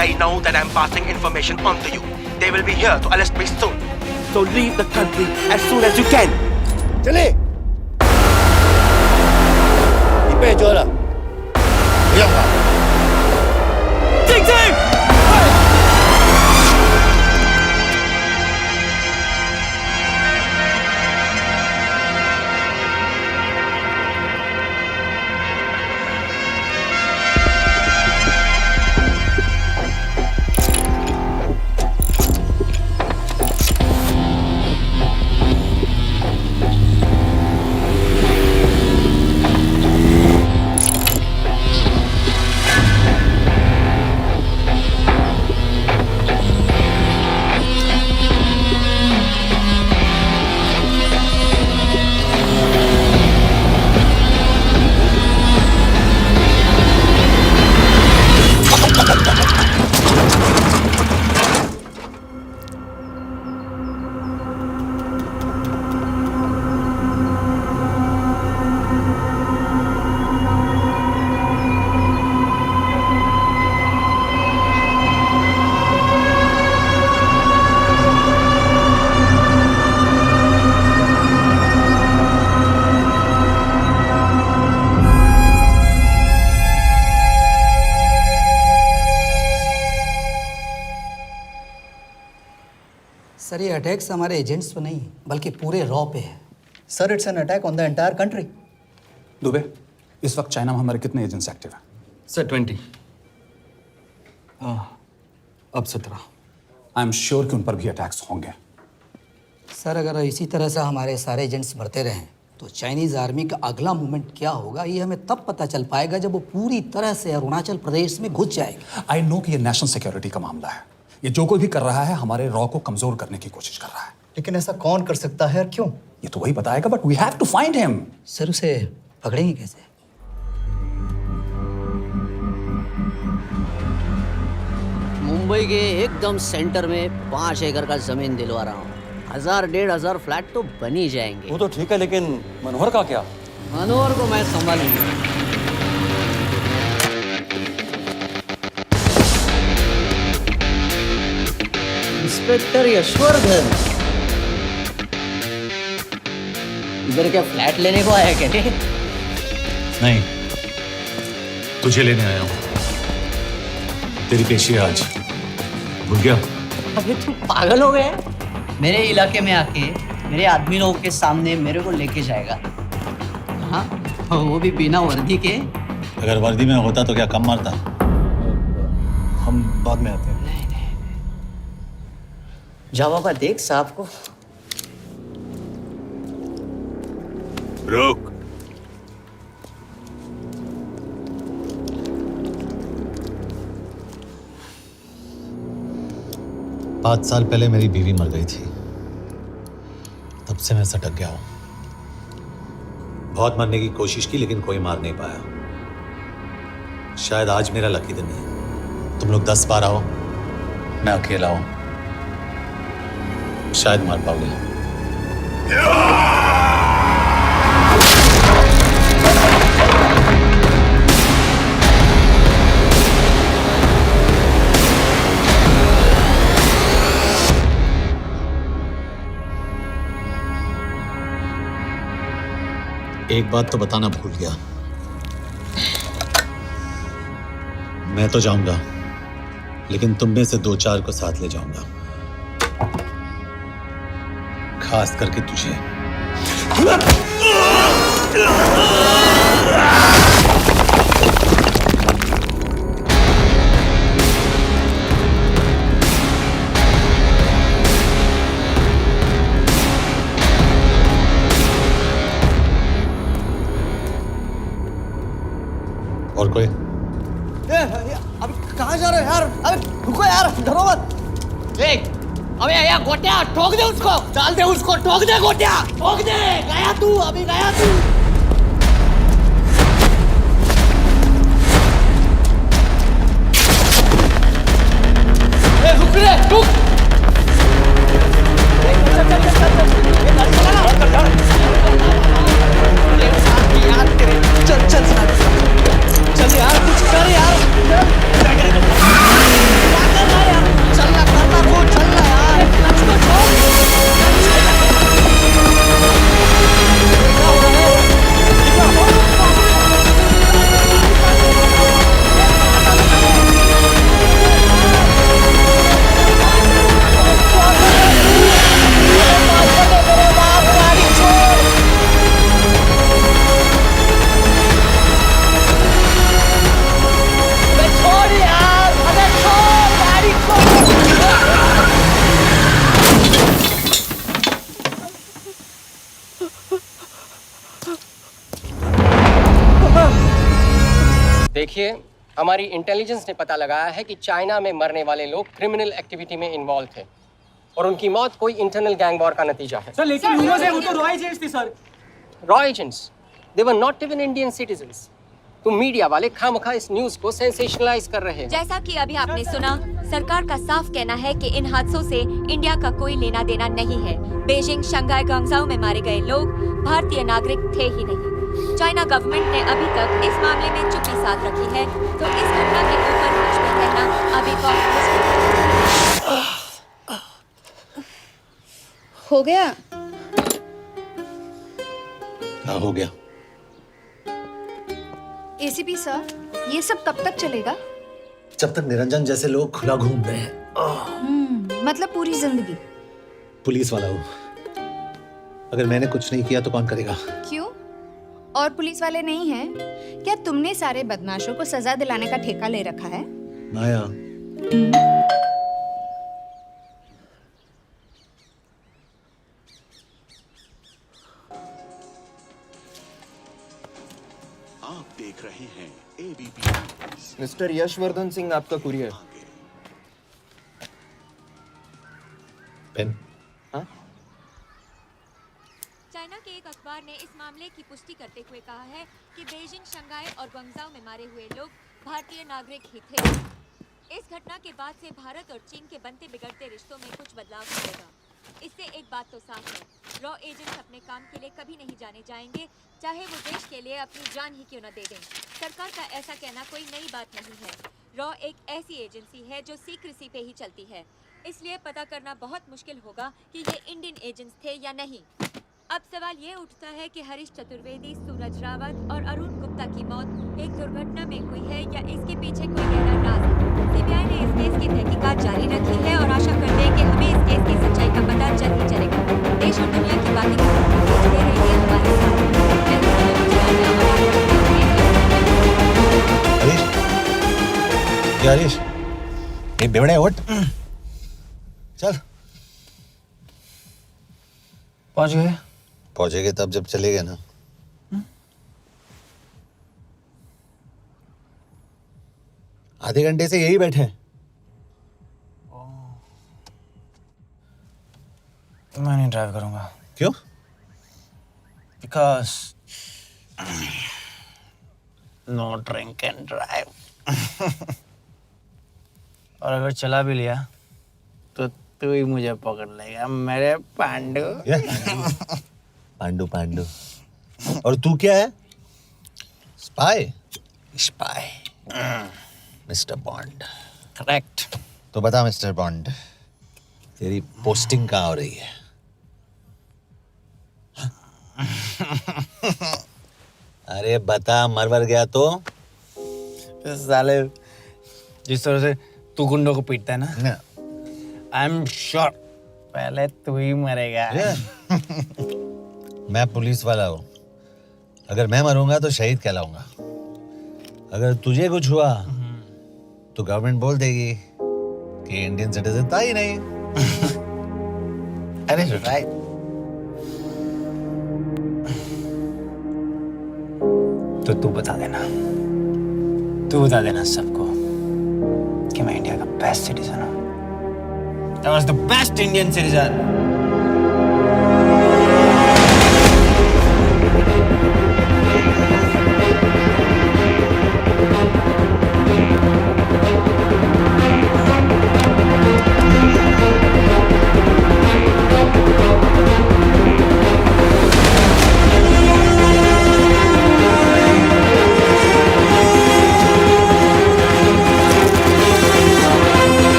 They know that I'm passing information on to you. They will be here to arrest me soon. So leave the country as soon as you can. चले你被捉了不要跑静静सर, ये attacks हमारे agents पे नहीं बल्कि पूरे raw पे है। Sir, it's an attack on the entire country. Dubey, इस वक्त चाइना में हमारे कितने एजेंट्स एक्टिव हैं? सर 20। अब 17। आई एम श्योर कि उन पर भी अटैक्स होंगे। सर, अगर इसी तरह से हमारे सारे एजेंट्स बढ़ते रहें तो चाइनीज़ आर्मी का अगला मूवमेंट क्या होगा ये हमें तब पता चल पाएगा जब वो पूरी तरह से अरुणाचल प्रदेश में घुस जाएगा। आई नो कि ये नेशनल सिक्योरिटी का मामला है। ये जो कोई भी कर रहा है हमारे रॉ को कमजोर करने की कोशिश कर रहा है। लेकिन ऐसा कौन कर सकता है और क्यों? ये तो वही बताएगा, but we have to find him. Sir, उसे पकड़ेंगे कैसे? मुंबई के एकदम सेंटर में 5 एकड़ का जमीन दिलवा रहा हूँ। 1000-1500 फ्लैट तो बन ही जाएंगे। वो तो ठीक है, लेकिन मनोहर का क्या? मनोहर को मैं संभालूंगा। इंस्पेक्टर यशवर्धन, इधर क्या फ्लैट लेने को आया क्या? नहीं, तुझे लेने आया हूँ। तेरी पेशी है आज, भूल गया? अबे तू पागल हो गया? मेरे इलाके में आके मेरे आदमी लोगों के सामने मेरे को लेके जाएगा? हाँ, वो भी बिना वर्दी के। अगर वर्दी में होता तो क्या कम मारता? हम बाद में आते हैं। जाओ बाबा, देख साहब को। रुक। पाँच साल पहले मेरी बीवी मर गई थी, तब से मैं सटक गया हूं। बहुत मरने की कोशिश की लेकिन कोई मार नहीं पाया। शायद आज मेरा लकी दिन है। तुम लोग 10 बार आओ, मैं अकेला हूं, शायद मार पाओगे। एक बात तो बताना भूल गया, मैं तो जाऊंगा लेकिन तुम में से 2-4 को साथ ले जाऊंगा, खास करके तुझे। और कोई? अबे कहाँ जा रहे हो यार? अबे रुको यार, डरो मत। देख, अबे यार गोटिया, ठोक दे उसको, डाल दे उसको, ठोक दे गोटिया, ठोक दे। गया तू, अभी गया तू। रुक रे, रुक। चल चल चल यार, कुछ कर यार। देखिए, हमारी इंटेलिजेंस ने पता लगाया है कि चाइना में मरने वाले लोग क्रिमिनल एक्टिविटी में इन्वॉल्व थे और उनकी मौत कोई इंटरनल गैंग वॉर का नतीजा है। सर लेकिन ह्यूमर्स है, वो तो रॉ एजेंट्स थे sir. Raw agents, they were not even Indian citizens. तुम मीडिया वाले खामखा इस न्यूज को सेंसेशनलाइज कर रहे हैं। जैसा कि अभी आपने सुना, सरकार का साफ कहना है कि इन हादसों से इंडिया का कोई लेना देना नहीं है। बीजिंग, शंघाई, ग्वांगझाओ में मारे गए लोग भारतीय नागरिक थे ही नहीं। चाइना गवर्नमेंट ने अभी तक इस मामले में चुप्पी साध रखी है, तो इस घटना के ऊपर कुछ भी कहना अभी बहुत मुश्किल हो गया। हाँ, हो गया। एसीपी सर, ये सब कब तक चलेगा? जब तक निरंजन जैसे लोग खुला घूम रहे हैं। मतलब पूरी जिंदगी? पुलिस वाला हूँ, अगर मैंने कुछ नहीं किया तो कौन करेगा? क्यों? और पुलिस वाले नहीं हैं? क्या तुमने सारे बदमाशों को सजा दिलाने का ठेका ले रखा है? माया, आप देख रहे हैं एबीपी। मिस्टर यशवर्धन सिंह, आपका कुरियर। पेन। हाँ? चाइना के एक अखबार ने इस मामले की पुष्टि करते हुए कहा है कि बीजिंग, शंघाई और ग्वांगझाओ में मारे हुए लोग भारतीय नागरिक ही थे। इस घटना के बाद से भारत और चीन के बनते बिगड़ते रिश्तों में कुछ बदलाव आएगा। इससे एक बात तो साफ है, रॉ एजेंट्स अपने काम के लिए कभी नहीं जाने जाएंगे, चाहे वो देश के लिए अपनी जान ही क्यों न दे दें। सरकार का ऐसा कहना कोई नई बात नहीं है। रॉ एक ऐसी एजेंसी है जो सीक्रेसी पे ही चलती है, इसलिए पता करना बहुत मुश्किल होगा कि ये इंडियन एजेंट्स थे या नहीं। अब सवाल ये उठता है कि हरीश चतुर्वेदी, सूरज रावत और अरुण गुप्ता की मौत एक दुर्घटना में हुई है या इसके पीछे कोई गहरा राज है। सीबीआई ने इस केस की तहकीकात जारी रखी है और आशा करते हैं कि हमें इस केस की सच्चाई का पता जल्द ही चलेगा। देश और दुनिया की बाकी खबरों को देखते रहिए हमारे साथ। हरीश, ये बेवड़े उठ, चल। पहुंच गए? पहुंचेंगे तब जब चलेंगे ना। आधे घंटे से यही बैठे हैं। मैं नहीं ड्राइव करूंगा। क्यों? Because no drink and drive. और अगर चला भी लिया तो तू ही मुझे पकड़ लेगा, मेरे पांडू। पांडू पांडू। और तू क्या है? Spy? Spy. Mister bond. Correct. तो बता मिस्टर बॉन्ड, तेरी पोस्टिंग कहाँ हो रही है? अरे बता, मरवर गया तो? साले, जिस तरह से तू गुंडों को पीटता है ना, आई एम श्योर पहले तू ही मरेगा। मैं पुलिस वाला हूँ, अगर मैं मरूंगा तो शहीद कहलाऊंगा। अगर तुझे कुछ हुआ तो गवर्नमेंट बोल देगी कि इंडियन सिटीजन था ही नहीं। अरे राइट। तो तू बता देना सबको कि मैं इंडिया का बेस्ट सिटीजन हूँ। I was the best Indian citizen.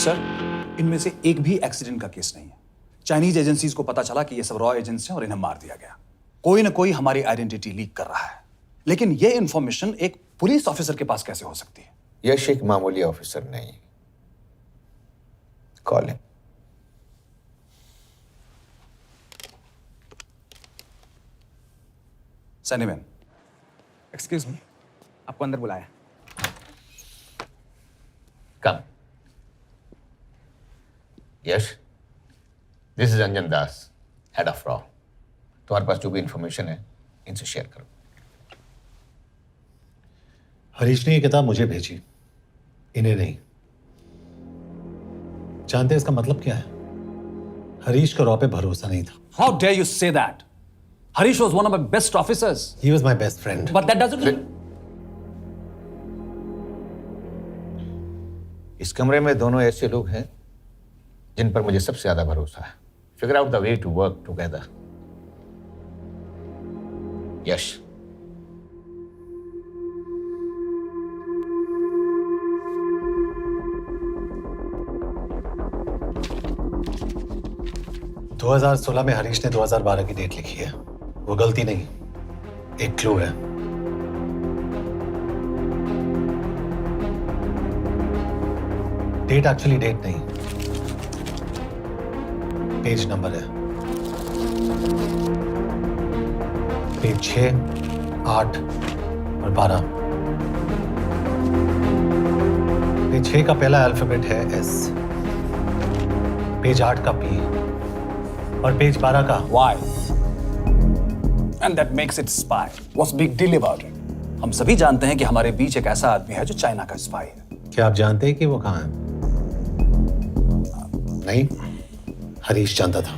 Sir, इनमें से एक भी एक्सीडेंट का केस नहीं है। चाइनीज एजेंसीज को पता चला कि ये सब रॉ एजेंट्स हैं और इन्हें मार दिया गया। कोई ना कोई हमारी आइडेंटिटी लीक कर रहा है, लेकिन ये इंफॉर्मेशन एक पुलिस ऑफिसर के पास कैसे हो सकती है? यश एक मामूली ऑफिसर नहीं, calling. Sunny man, excuse me, आपको अंदर बुलाया। Come. Yash, this is Anjan Das, head of रॉ। तुम्हारे पास जो भी इंफॉर्मेशन है इनसे शेयर करो। हरीश ने ये किताब मुझे भेजी, इन्हें नहीं। जानते हैं इसका मतलब क्या है? हरीश को रॉ पे भरोसा नहीं था। How dare you say that? Harish was one of my best officers. He was my best friend. But that doesn't mean. इस कमरे में दोनों ऐसे लोग हैं जिन पर मुझे सबसे ज्यादा भरोसा है। Figure out the way to work together. Yash, 2016 में हरीश ने 2012 की डेट लिखी है। वो गलती नहीं, एक क्लू है। डेट एक्चुअली डेट नहीं, पेज नंबर है। पेज 6, 8 और 12। पेज 6 का पहला अल्फाबेट है एस, पेज 8 का पी और पेज 12 का Why? And that makes it spy. What's big deal about it? हम सभी जानते हैं कि हमारे बीच एक ऐसा आदमी है जो चाइना का स्पाई है। क्या आप जानते हैं कि वो कहाँ है? नहीं, हरीश जानता था।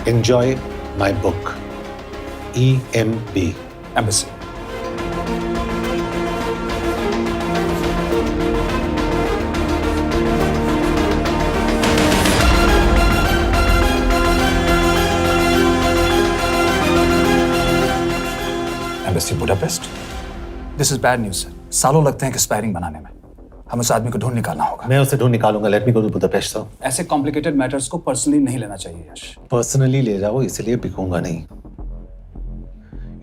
Enjoy my book. EMB. Embassy. Embassy Budapest. This is bad news, sir. सालों लगते हैं एक्सपायरिंग बनाने में। हम उस आदमी को ढूंढ निकालना होगा। मैं उसे ढूंढ निकालूंगा। Let me go to Budapest sir. ऐसे कॉम्प्लिकेटेड मैटर्स को पर्सनली नहीं लेना चाहिए यश। पर्सनली ले जाओ, इसलिए बिकूंगा नहीं।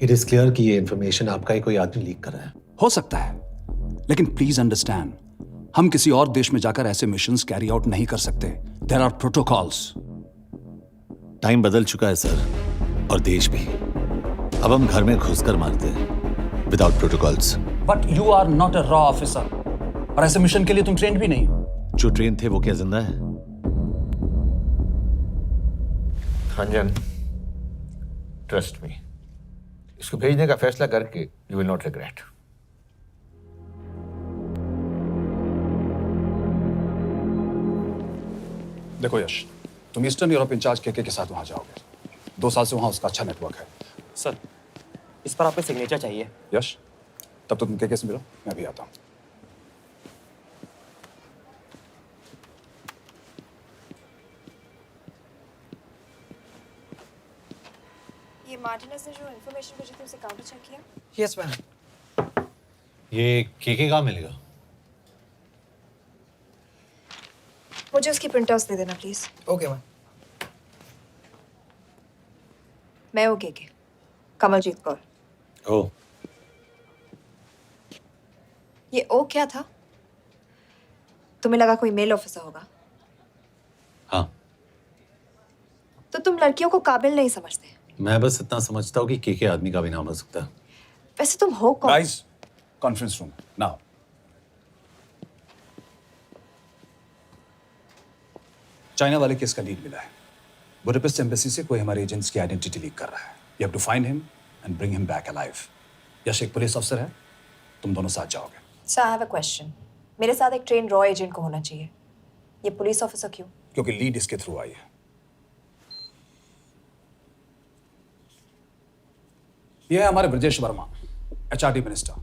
इट इज क्लियर कि ये इंफॉर्मेशन आपका ही कोई आदमी लीक कर रहा है। हो सकता है, लेकिन प्लीज अंडरस्टैंड, हम किसी और देश में जाकर ऐसे मिशंस कैरी आउट नहीं कर सकते। There are protocols. टाइम बदल चुका है सर, और देश भी। अब हम घर में घुसकर मारते हैं without protocols. But you are not a रॉ ऑफिसर, और ऐसे मिशन के लिए तुम ट्रेंड भी नहीं हो। जो ट्रेन थे वो क्या जिंदा है? अंजन, ट्रस्ट मी, इसको भेजने का फैसला करके यू विल नॉट रिग्रेट। देखो यश, तुम ईस्टर्न यूरोप इंचार्ज के साथ वहां जाओगे। 2 साल से वहां उसका अच्छा नेटवर्क है। सर, इस पर आपके सिग्नेचर चाहिए। यश, तब तो तुम के से मिलो, मैं भी आता हूं। ये मार्टिनेज ने जो इन्फॉर्मेशन भेजी थी उसे काउंटर चेक किया? Yes ma'am. ये केके कहाँ मिलेगा? मुझे उसकी प्रिंटआउट्स दे देना प्लीज। Okay ma'am. मैं हूँ केके, कमलजीत कौर। ओ, ये ओ क्या था? तुम्हें लगा कोई मेल ऑफिसर होगा? हाँ। तो तुम लड़कियों को काबिल नहीं समझते? मैं बस इतना समझता हूँ कि केके आदमी का भी नाम हो सकता है। वैसे तुम हो कौन? Guys, conference room now. China वाले केस का लीड मिला है। बुडापेस्ट एम्बेसी से कोई हमारे एजेंट्स की आइडेंटिटी लीक कर रहा है। You have to find him and bring him back alive. Yash एक पुलिस अफसर है, तुम दोनों साथ जाओगे। Sir, I have a question. मेरे साथ एक ट्रेन रॉ एजेंट को होना चाहिए, ये पुलिस ऑफिसर क्यों? क्योंकि लीड इसके थ्रू आई है। यह है हमारे ब्रजेश वर्मा, एचआरडी मिनिस्टर।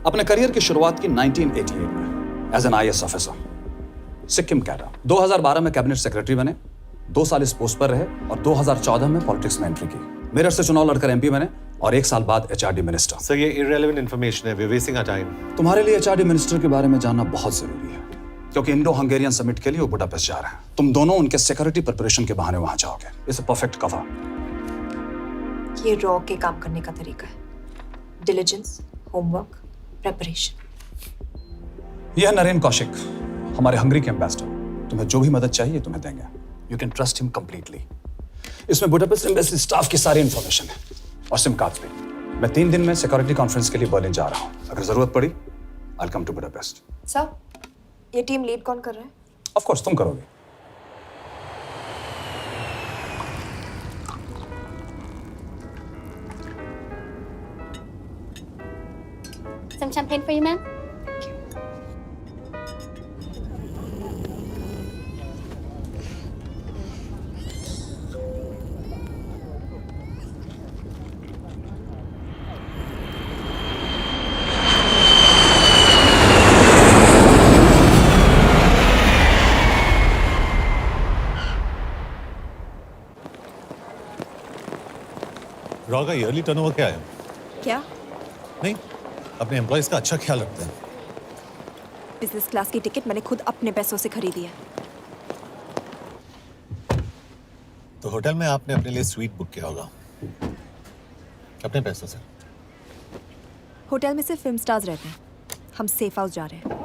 अपने करियर की शुरुआत की 1988 में as an IAS officer, Sikkim cadre. 2012 में कैबिनेट सेक्रेटरी बने, 2 साल इस पोस्ट पर रहे और 2014 में पॉलिटिक्स में एंट्री की। मेरठ से चुनाव लड़कर एमपी बने और 1 साल बाद एचआरडी मिनिस्टर। सर, ये इररिलेवेंट इंफॉर्मेशन है, we are wasting our time. तुम्हारे लिए एचआरडी मिनिस्टर के बारे में जानना बहुत जरूरी है, क्योंकि इंडो हंगेरियन समिट के लिए वो बुडापेस्ट जा रहे हैं। तुम दोनों उनके सिक्योरिटी प्रिपरेशन के बहाने वहां जाओगे। It's a perfect cover. ये रॉ के काम करने का तरीका है। Diligence, homework, preparation. यह है नरेन कौशिक, हमारे हंगरी के एम्बेसडर। तुम्हें जो भी मदद चाहिए तुम्हें देंगे। You can trust him completely. इसमें बुडापेस्ट एम्बेसी स्टाफ की सारी इंफॉर्मेशन है और सिम कार्ड्स भी। मैं 3 दिन में सिक्योरिटी कॉन्फ्रेंस के लिए बर्लिन जा रहा हूँ। अगर जरूरत पड़ी आई कम टू बुडापेस्ट। सर, ये टीम लीड कौन कर रहा है? ऑफ कोर्स तुम करोगे। Some champagne for you, ma'am. Raw का ईयरली टर्नओवर क्या है? क्या? नहीं, अपने एम्प्लॉयज का अच्छा ख्याल रखते हैं। बिजनेस क्लास की टिकट मैंने खुद अपने पैसों से खरीदी है। तो होटल में आपने अपने लिए स्वीट बुक किया होगा अपने पैसों से। होटल में सिर्फ फिल्म स्टार्स रहते हैं, हम सेफ हाउस जा रहे हैं।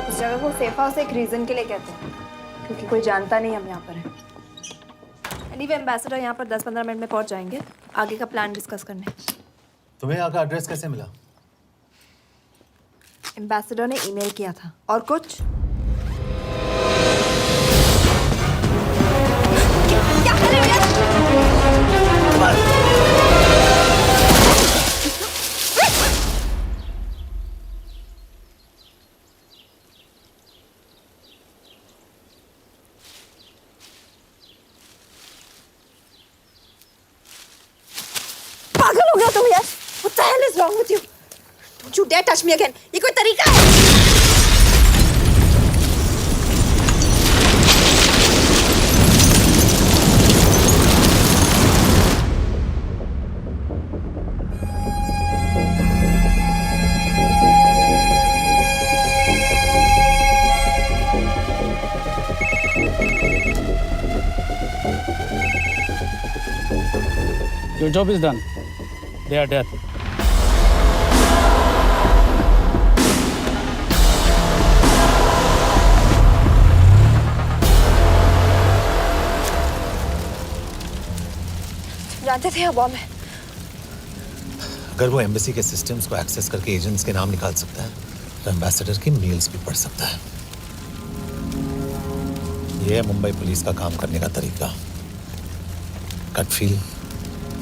इस जगह को सेफ हाउस एक रीजन के लिए कहते हैं, क्योंकि कोई जानता नहीं हम यहाँ पर हैं। एनीवे एम्बेसडर यहाँ पर 10-15 मिनट में पहुँच जाएंगे आगे का प्लान डिस्कस करने। तुम्हें यहाँ का एड्रेस कैसे मिला? एम्बेसडर ने ईमेल किया था। और कुछ? क्या कर रहे हो यार? पागल हो गया तुम यार? What the hell is wrong with you? Don't you dare touch me again. ये कोई तरीका है? Your job is done. They are dead. जानते थे बॉम्ब है। अगर वो एम्बेसी के सिस्टम्स को एक्सेस करके एजेंट्स के नाम निकाल सकता है तो एम्बेसडर की मेल्स भी पढ़ सकता है। ये है मुंबई पुलिस का काम करने का तरीका। Gut feel,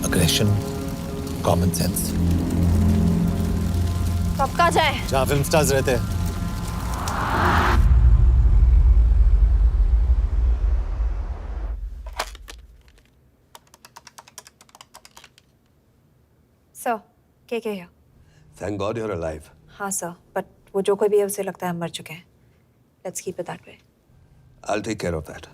aggression, common sense. तो अब कहाँ जाएं? जहाँ फिल्म स्टार्स रहते हैं। सर, क्या है? Thank God you're alive. हाँ सर, बट वो जो कोई भी है उसे लगता है हम मर चुके हैं। Let's keep it that way. I'll take care of that.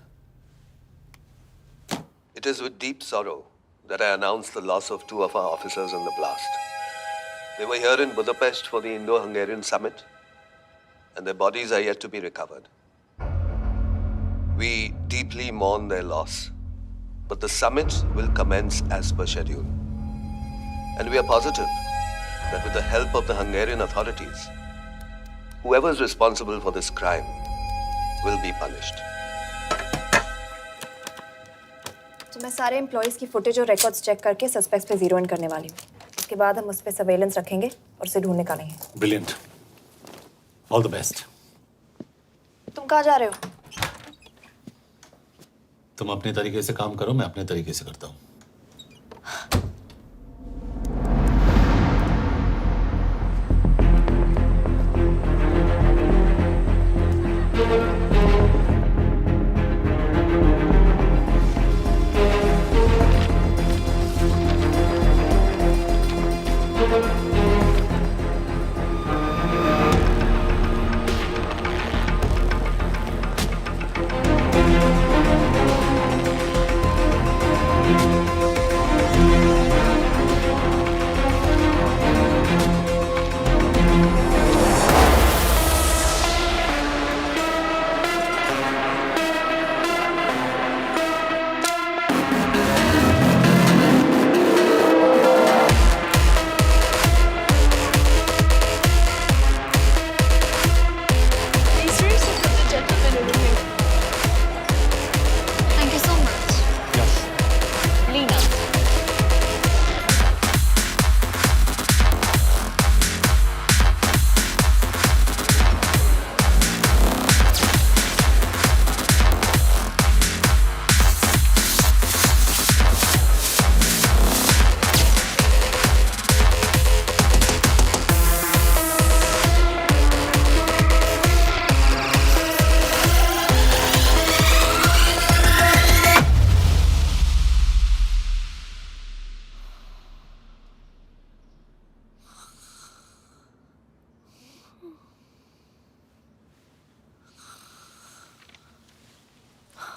It is with deep sorrow that I announce the loss of 2 of our officers in the blast. They were here in Budapest for the Indo-Hungarian summit, and their bodies are yet to be recovered. We deeply mourn their loss, but the summit will commence as per schedule. And we are positive that with the help of the Hungarian authorities, whoever is responsible for this crime will be punished. तो मैं सारे employees की footage और records check करके suspects पे zero in करने वाली हूँ। उसके बाद हम उस पे सर्वेलेंस रखेंगे और उसे ढूंढ निकालेंगे। Brilliant. All the best. तुम कहाँ जा रहे हो? तुम अपने तरीके से काम करो, मैं अपने तरीके से करता हूँ।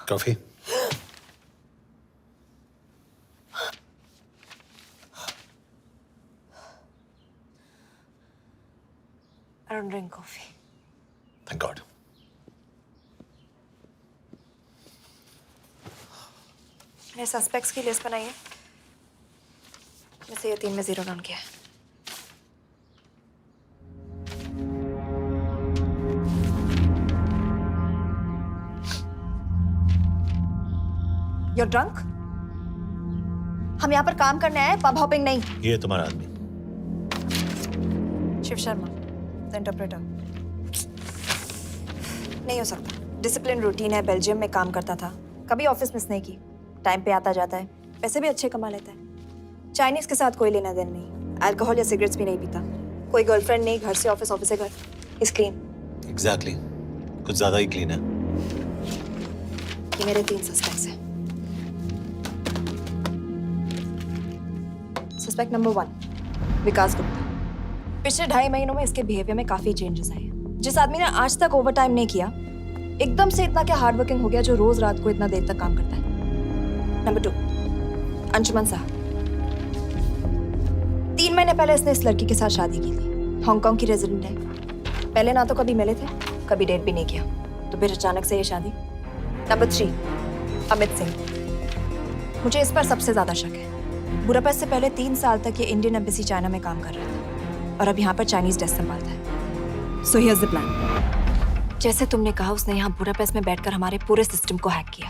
Coffee? I don't drink coffee. Thank God. मैंने सस्पेक्ट्स की लिस्ट बनाई है, वैसे ये 3 में 0 डाउन किया है। You're drunk? हम यहाँ पर काम करने आए, पब हॉपिंग नहीं। ये तुम्हारा आदमी। Shiv Sharma, the interpreter. नहीं हो सकता। डिसिप्लिन रूटीन है, बेल्जियम में काम करता था, कभी ऑफिस मिस नहीं की, टाइम पे आता जाता है, पैसे भी अच्छे कमा लेता है। चाइनीज के साथ कोई लेना देना नहीं, अल्कोहल या सिगरेट्स भी नहीं पीता, कोई गर्लफ्रेंड नहीं, घर से ऑफिस, ऑफिस से घर। Is clean. एग्जैक्टली, कुछ ज्यादा ही क्लीन है। ये मेरे 3 सस्पेक्ट्स हैं। सस्पेक्ट नंबर 1, विकास गुप्ता। पिछले 2.5 महीनों में इसके बिहेवियर में काफी चेंजेस आए हैं। जिस आदमी ने आज तक ओवरटाइम नहीं किया, एकदम से इतना क्या हार्ड वर्किंग हो गया जो रोज रात को इतना देर तक काम करता है। नंबर 2, अंशुमन साहब। 3 महीने पहले इसने इस लड़की के साथ शादी की थी, हांगकांग की रेजिडेंट है। पहले ना तो कभी मिले थे, कभी डेट भी नहीं किया, तो फिर अचानक से ये शादी। नंबर 3, अमित सिंह। मुझे इस पर सबसे ज्यादा शक है। बुडापेस्ट से पहले 3 साल तक ये इंडियन एम्बेसी चाइना में काम कर रहा था और अब यहाँ पर चाइनीज डेस्क संभालता है। So here's the plan. जैसे तुमने कहा, उसने यहाँ बुडापेस्ट में बैठकर हमारे पूरे सिस्टम को हैक किया।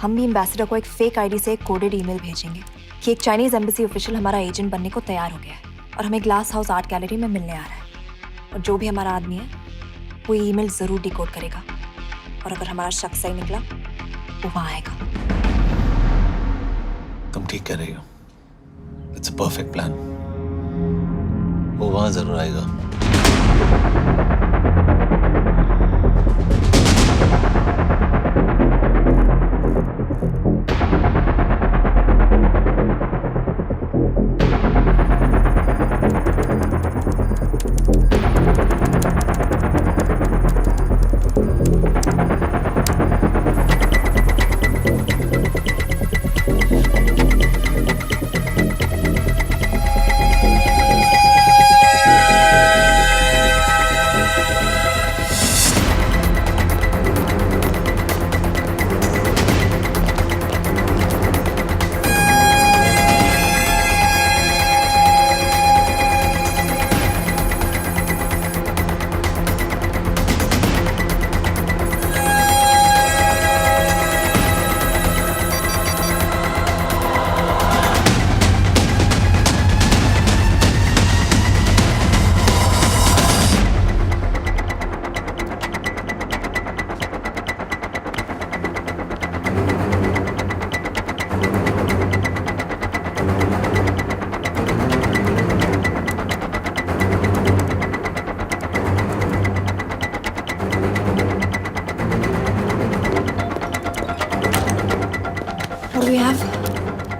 हम भी एम्बेसडर को एक फेक आईडी से एक कोडेड ईमेल भेजेंगे कि एक चाइनीज एम्बेसी ऑफिशियल हमारा एजेंट बनने को तैयार हो गया है और हमें ग्लास हाउस आर्ट गैलरी में मिलने आ रहा है। और जो भी हमारा आदमी है वो ईमेल जरूर डिकोड करेगा और अगर हमारा शक सही निकला वो वहाँ आएगा। तुम ठीक कह रही हो। It's a perfect plan. वो वहां जरूर आएगा।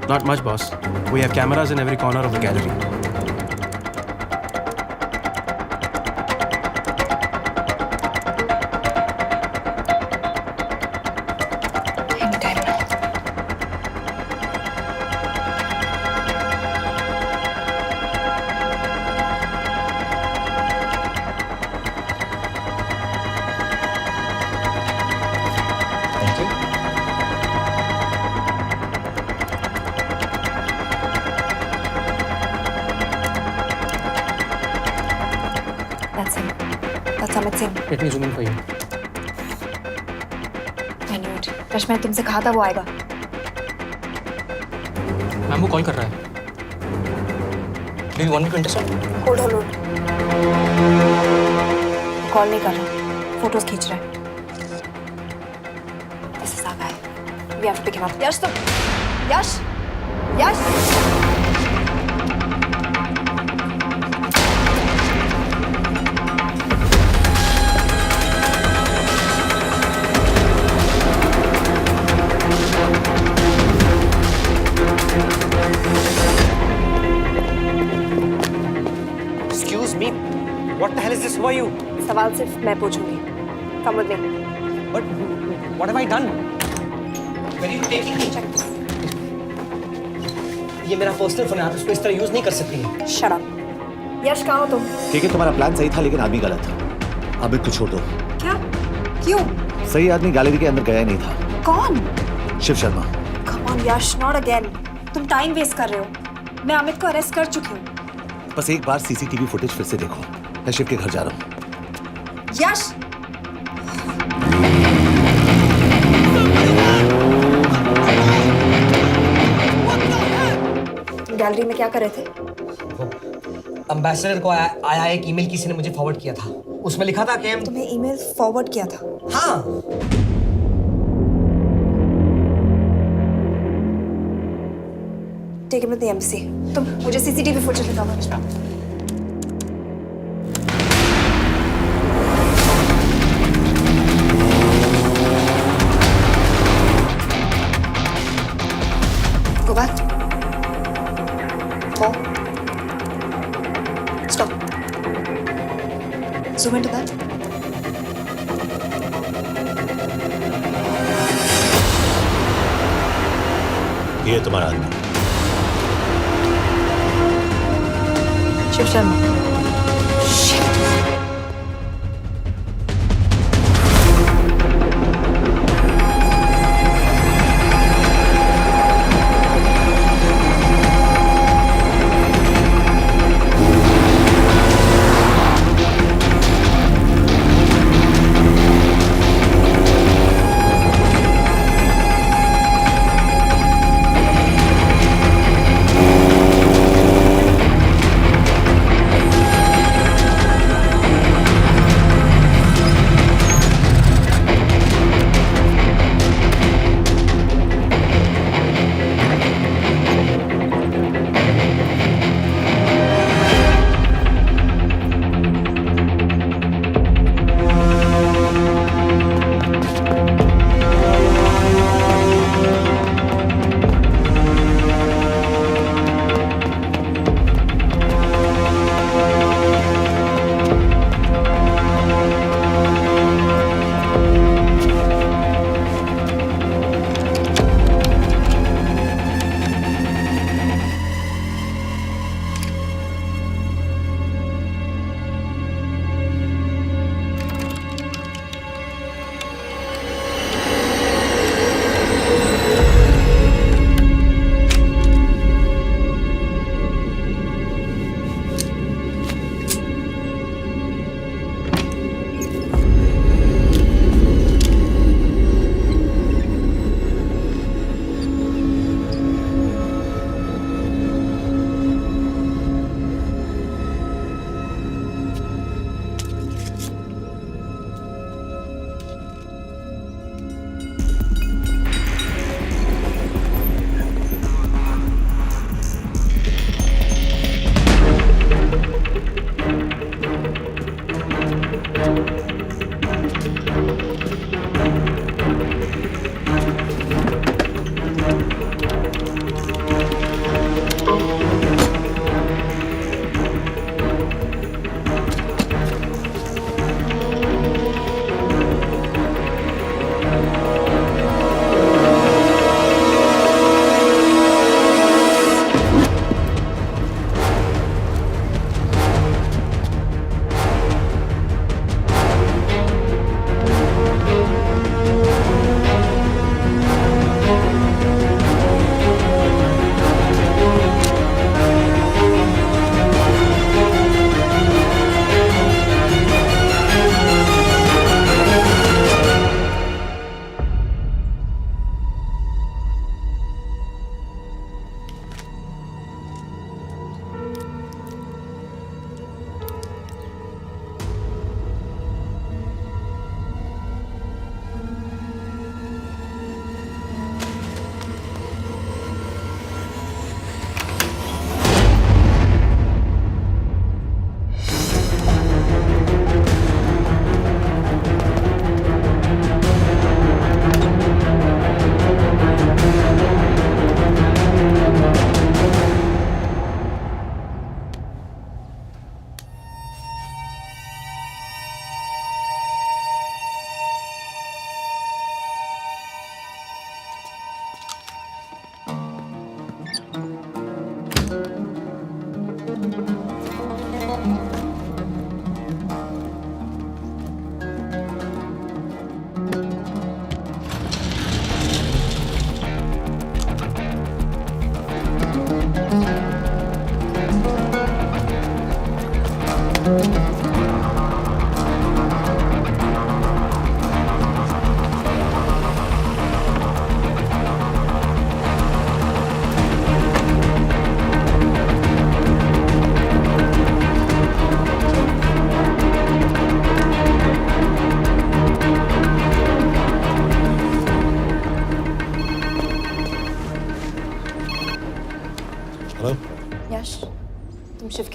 Not much, boss. We have cameras in every corner of the gallery. Anytime now. Thank you. That's him. That's Amit Singh. Let me zoom in for you. I knew it. Rush, मैंने तुमसे कहा था वो आएगा। Ma'am वो call कर रहा है। Do you want me to intercept? Hold hold. Call नहीं कर रहा, फोटोज खींच रहा है। This is our guy. We have to pick him up. यश तुम, यश, यश। Excuse me. What the hell is this? Who are you? सवाल सिर्फ मैं पूछूंगी। Come with me. But what have I done? ये मेरा पर्सनल फोन है, आप इसको इस तरह यूज नहीं कर सकती। Shut up. यश कहाँ हो तुम? ठीक है, तुम्हारा प्लान सही था लेकिन आदमी गलत था। अमित को छोड़ दो। क्या? क्यों? सही आदमी गैलरी के अंदर गया ही नहीं था। कौन? Shiv Sharma. Come on Yash, not again. तुम टाइम वेस्ट कर रहे हो। मैं अमित को अरेस्ट कर चुकी हूँ। बस एक बार सीसीटीवी फुटेज फिर से देखो। मैं शिव के घर जा रहा हूँ। यश! गैलरी में क्या कर रहे थे? एम्बेसडर को आया एक ईमेल किसी ने मुझे फॉरवर्ड किया था। उसमें लिखा था कि तुम्हें ईमेल फॉरवर्ड किया था? हाँ। Take him to the embassy. तुम मुझे सीसीटीवी फुटेज दिखाओ। Go back. More. Stop. Zoom into that. ये तुम्हारा आदमी। शिव शर्मा।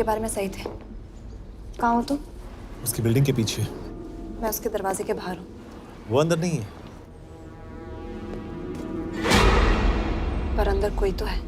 के बारे में सही थे। कहाँ हो तुम? उसकी बिल्डिंग के पीछे। मैं उसके दरवाजे के बाहर हूँ। वो अंदर नहीं है। पर अंदर कोई तो है।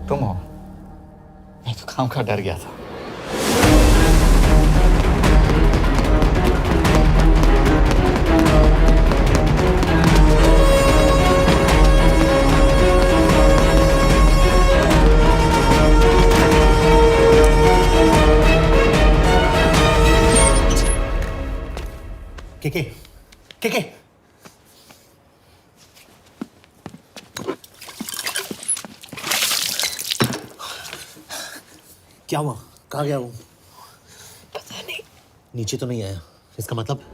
तुम हो? मैं तो काम का डर गया था। के क्या हुआ? कहाँ गया वो? पता नहीं। नीचे तो नहीं आया, इसका मतलब?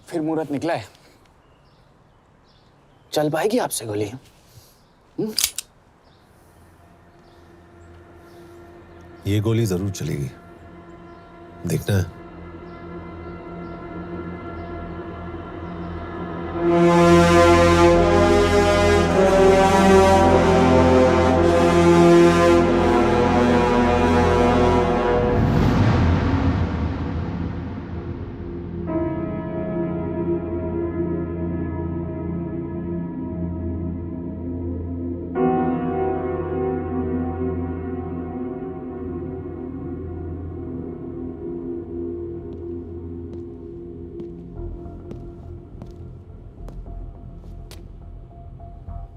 फिर मुहूर्त निकला है। चल पाएगी आपसे गोली? ये गोली जरूर चलेगी। देखना है।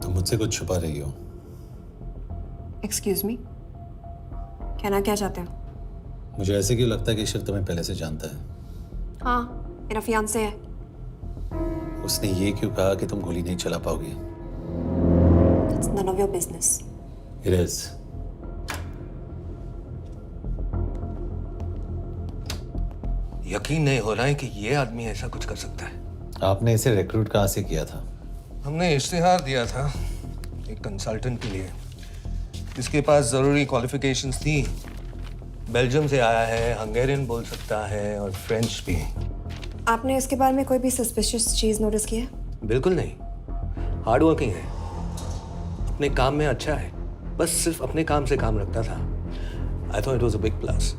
तुम मुझसे कुछ छुपा रही हो। एक्सक्यूज मी, कहना क्या चाहते हो? मुझे ऐसे क्यों लगता है कि ईश्वर तुम्हें पहले से जानता है? हाँ, मेरा फियांसे है। उसने ये क्यों कहा कि तुम गोली नहीं चला पाओगी? It's none of your business. It is. यकीन नहीं हो रहा है कि ये आदमी ऐसा कुछ कर सकता है। आपने इसे रिक्रूट कहाँ से किया था? हमने इश्तिहार दिया था एक कंसल्टेंट के लिए, जिसके पास ज़रूरी क्वालिफिकेशंस थी। बेल्जियम से आया है, हंगेरियन बोल सकता है और फ्रेंच भी। आपने इसके बारे में कोई भी सस्पिशियस चीज नोटिस की है? बिल्कुल नहीं, हार्ड वर्किंग है, अपने काम में अच्छा है, बस सिर्फ अपने काम से काम रखता था। I thought it was a big plus.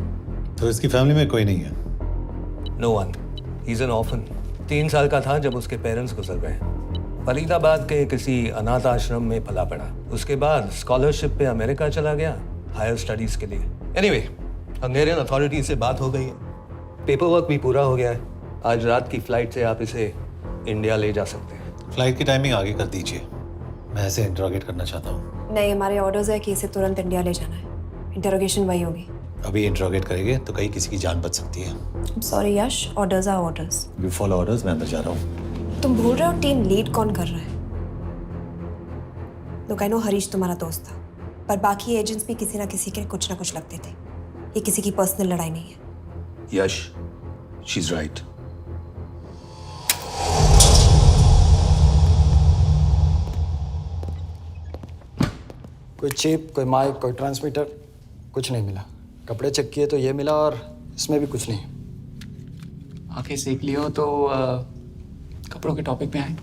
तो इसकी फैमिली में कोई नहीं है? No one, he is an orphan. 3 साल का था जब उसके पेरेंट्स गुजर गए। फरीदाबाद के किसी अनाथ आश्रम में पला पड़ा। उसके बाद स्कॉलरशिप पे अमेरिका चला गया हायर स्टडीज के लिए। एनीवे, हंगेरियन अथॉरिटीज से बात हो गई है, पेपर वर्क भी पूरा हो गया है। आज रात की फ्लाइट से आप इसे इंडिया ले जा सकते हैं। फ्लाइट की टाइमिंग आगे कर दीजिए, मैं इसे इंटरोगेट करना चाहता हूँ। नहीं, हमारे ऑर्डर्स है कि इसे तुरंत इंडिया ले जाना है। इंटरोगेशन वही होगी। अभी इंटरोगेट करेंगे तो कहीं किसी की जान बच सकती है। Sorry Yash, orders are orders. You follow orders, मैं अंदर जा रहा हूँ। तुम भूल रहे हो टीम लीड कौन कर रहा है? लोग आई नो हरीश तुम्हारा दोस्त था, पर बाकी एजेंट्स भी किसी ना किसी के कुछ ना कुछ लगते थे। ये किसी की पर्सनल लड़ाई नहीं है। यश, शी इज राइट। कोई चिप, कोई माइक, कोई ट्रांसमीटर, कुछ नहीं मिला। कपड़े चेक किए तो ये मिला और इसमें भी कुछ नहीं। आंखें सेक लियो तो कपड़ों के टॉपिक पे आए।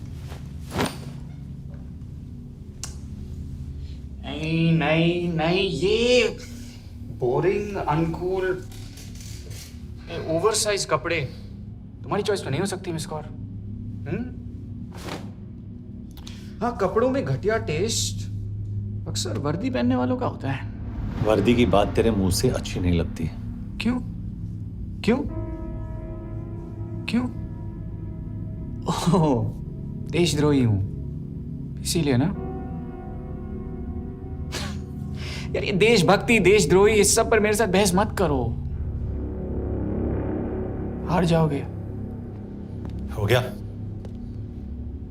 नहीं नहीं नहीं, ये बोरिंग, अनकूल, ओवरसाइज कपड़े तुम्हारी चॉइस तो नहीं हो सकती मिस कौर। हाँ, कपड़ों में घटिया टेस्ट अक्सर वर्दी पहनने वालों का होता है। वर्दी की बात तेरे मुंह से अच्छी नहीं लगती। क्यों क्यों क्यों? ओह, देशद्रोही हूं इसीलिए ना। यार ये देशभक्ति, देशद्रोही, इस सब पर मेरे साथ बहस मत करो, हार जाओगे। हो गया,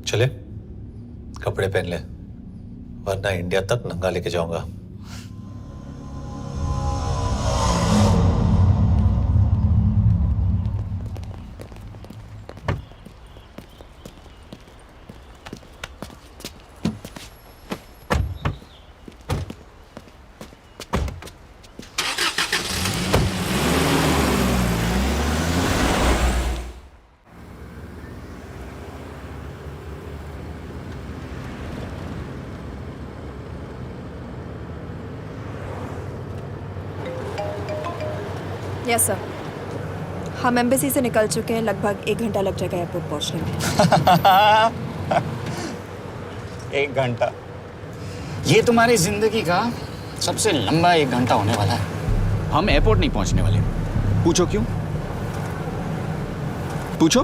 चले कपड़े पहन ले, वरना इंडिया तक नंगा लेके जाऊंगा। यस सर, हम एम्बेसी से निकल चुके हैं। लगभग 1 घंटा लग जाएगा एयरपोर्ट पहुंचने में। 1 घंटा? ये तुम्हारी जिंदगी का सबसे लंबा 1 घंटा होने वाला है। हम एयरपोर्ट नहीं पहुंचने वाले। पूछो क्यों? पूछो।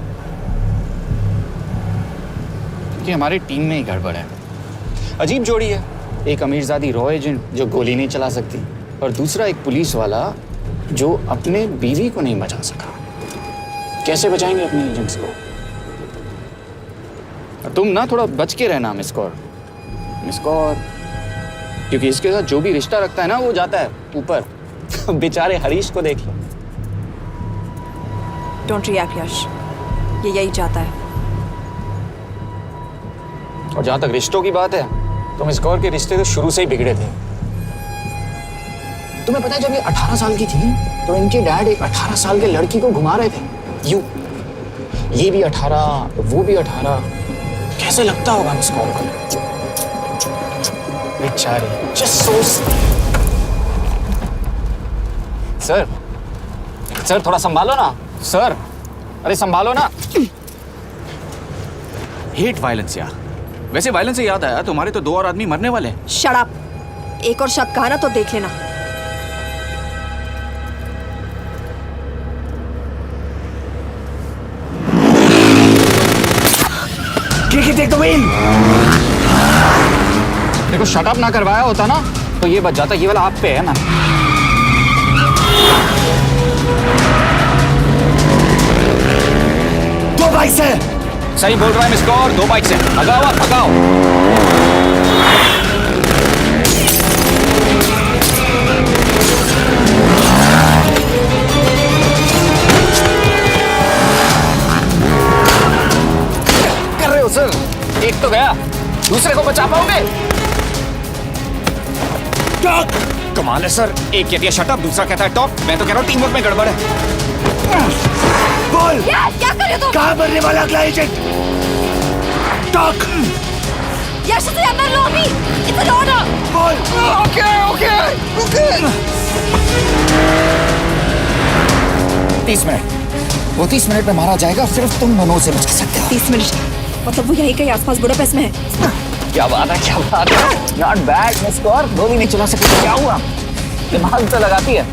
क्योंकि हमारी टीम में ही गड़बड़ है। अजीब जोड़ी है, एक अमीरजादी रॉ एजेंट जो गोली नहीं चला सकती, और दूसरा एक पुलिस वाला जो अपने बीवी को नहीं बचा सका। कैसे बचाएंगे अपने एजेंट्स को? तुम ना थोड़ा बच के रहना मिस कौर, क्योंकि इसके साथ जो भी रिश्ता रखता है ना वो जाता है ऊपर। बेचारे हरीश को देख लो। डोंट रिएक्ट यश, ये यही चाहता है। और जहां तक रिश्तों की बात है, तो मिस कौर के रिश्ते तो शुरू से ही बिगड़े थे। तुम्हें पता है जब ये 18 साल की थी तो इनके डैड एक 18 साल के लड़की को घुमा रहे थे। ये भी 18, वो भी 18। कैसे लगता होगा इसको उनको? बेचारे। Just so सर थोड़ा संभालो ना सर। अरे संभालो ना। हेट वायलेंस यार। वैसे वायलेंस से याद आया, तुम्हारे तो 2 और आदमी मरने वाले हैं। Shut up. एक और शब्द कहा ना तो देख लेना। देखो शट अप ना करवाया होता ना तो ये बच जाता। ये वाला आप पे है ना। दो बाइक से। सही बोल रहा है मिस्टर और 2 बाइक से। भगाओ आप भगाओ। कर रहे हो सर? एक तो गया, दूसरे को बचा पाओगे? कमाल है सर। एक कहती है शट अप, दूसरा कहता है टॉप। मैं तो कह रहा हूँ टीम वर्क में गड़बड़ है। बोल क्या कर रहे हो तुम? कहाँ मरने वाला अगला एजेंट? टॉक। यश से अंदर लो अभी। It's an order. बोल। Okay 30 minute. वो 30 मिनट में मारा जाएगा, सिर्फ तुम दोनों से बचा सकते हो। 30 मिनट मतलब वो यहीं कहीं आसपास बुडापेस्ट में है। क्या बात है, क्या बात है। Not bad miss Kaur. गोली नहीं चला सकती, क्या हुआ? दिमाग तो लगाती है।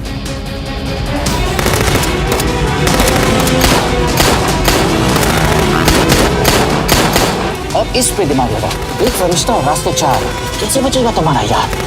अब इस पे दिमाग लगा। एक फरिश्ता और रास्ते 4। कैसे बचेगा तुम्हारा यार?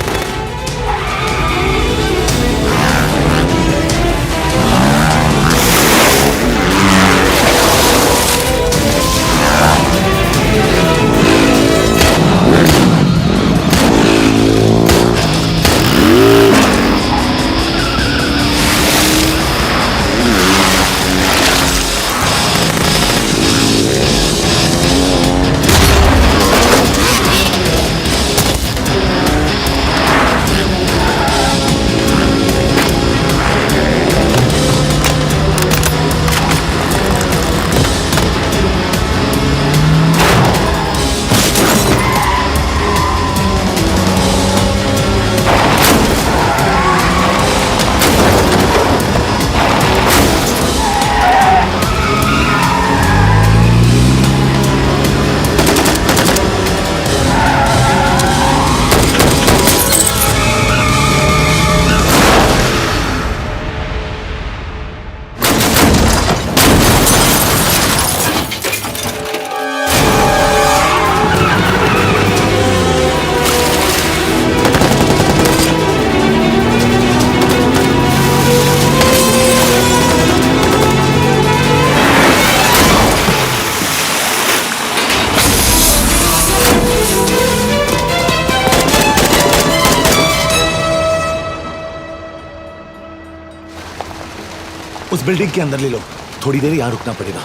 उस बिल्डिंग के अंदर ले लो। थोड़ी देर यहाँ रुकना पड़ेगा।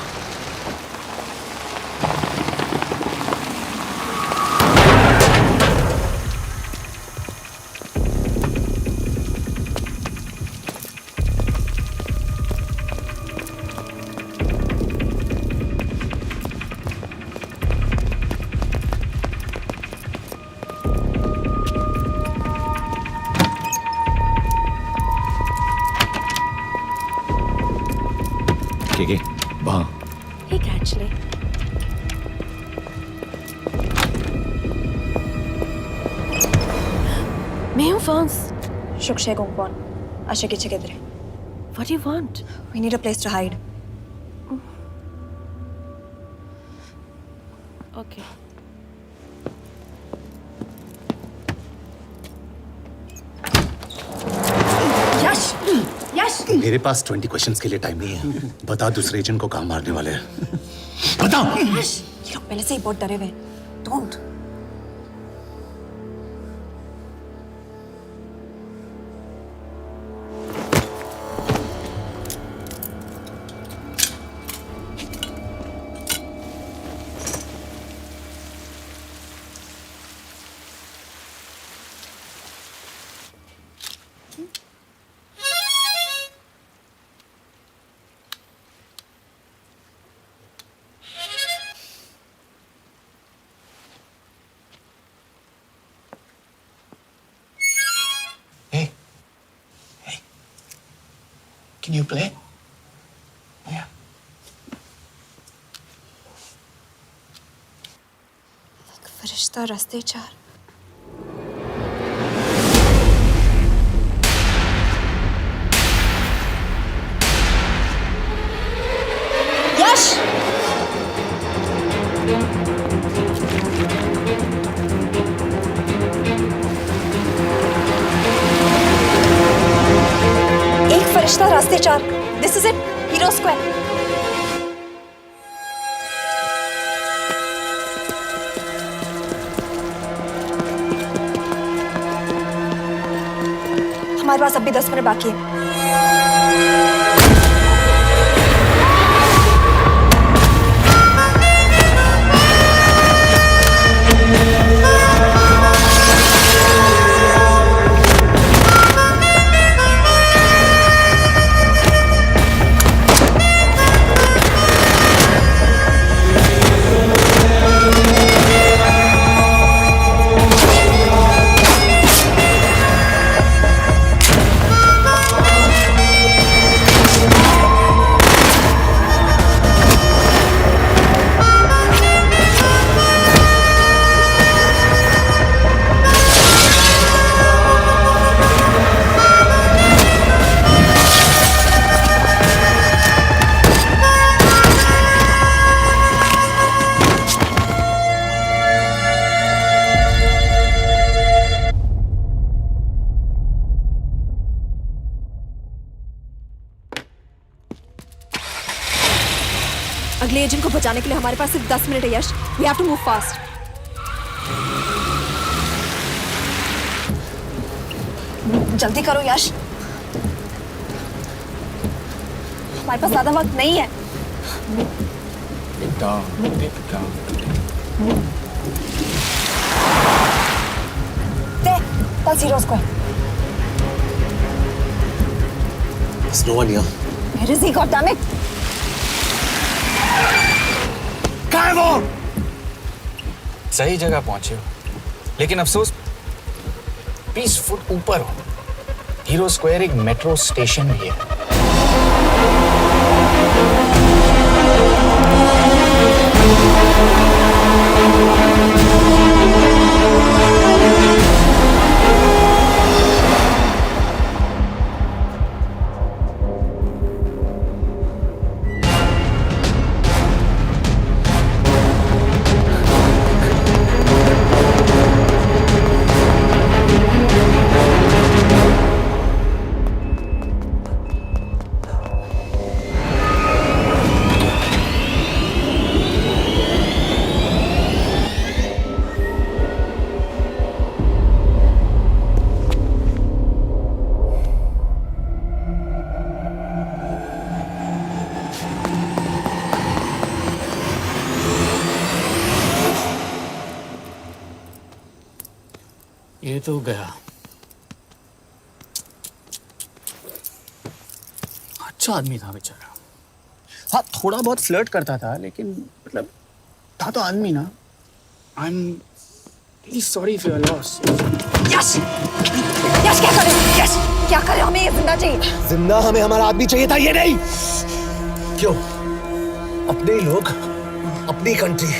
वहाँ Hey, actually. मैं हूँ France. Shukshay Gongpon. Asha kiche kidre. What do you want? We need a place to hide. Okay. यश! यश! मेरे पास 20 क्वेश्चंस के लिए टाइम नहीं है। बता दूसरे एजेंट को कहाँ मारने वाले हैं। बता। यश! ये लोग पहले से ही बहुत डरे हुए हैं। Don't. Can you play? Yeah. फरिश्ता रास्ते चार। यश! एक फरिश्ता रास्ते चार। This is it, hero square. हमारे पास अभी 10 मिनट बाकी है। अगले एजेंट को बचाने के लिए हमारे पास सिर्फ 10 मिनट है Yash. We have to move fast. जल्दी करो यश, हमारे पास ज्यादा वक्त नहीं है। That's Hero Square. There's no one here. Where is he? God damn it! कहाँ है वो? सही जगह पहुंचे हो, लेकिन अफसोस 20 फुट ऊपर हो। हीरो स्क्वायर एक मेट्रो स्टेशन भी है। ये तो गया। अच्छा आदमी था बेचारा। हाँ, थोड़ा बहुत फ्लर्ट करता था, लेकिन मतलब था तो आदमी ना। I am really sorry for your loss. Yash! Yash क्या करे? यश क्या करे? हमें ये जिंदा चाहिए। जिंदा हमें हमारा आदमी चाहिए था, ये नहीं। क्यों? अपने लोग, अपनी कंट्री,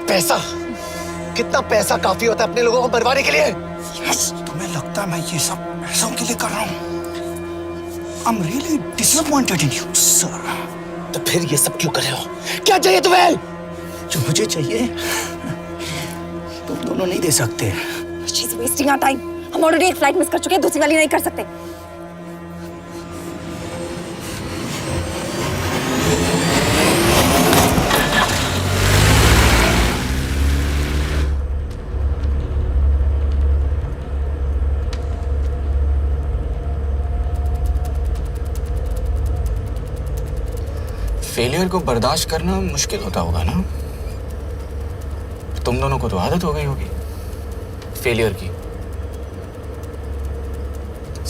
पैसा। कितना पैसा काफी होता है अपने लोगों को मरवाने के लिए? यस, तुम्हें लगता है मैं ये सब पैसों के लिए कर रहा हूँ? I'm really disappointed in you, sir. तो फिर ये सब क्यों कर रहे हो? क्या चाहिए तुम्हें? जो मुझे चाहिए तुम दोनों नहीं दे सकते। She's wasting our time. हम ऑलरेडी एक फ्लाइट मिस कर चुके हैं, दूसरी वाली नहीं कर सकते। फेलियर को बर्दाश्त करना मुश्किल होता होगा ना? तुम दोनों को तो आदत हो गई होगी फेलियर की।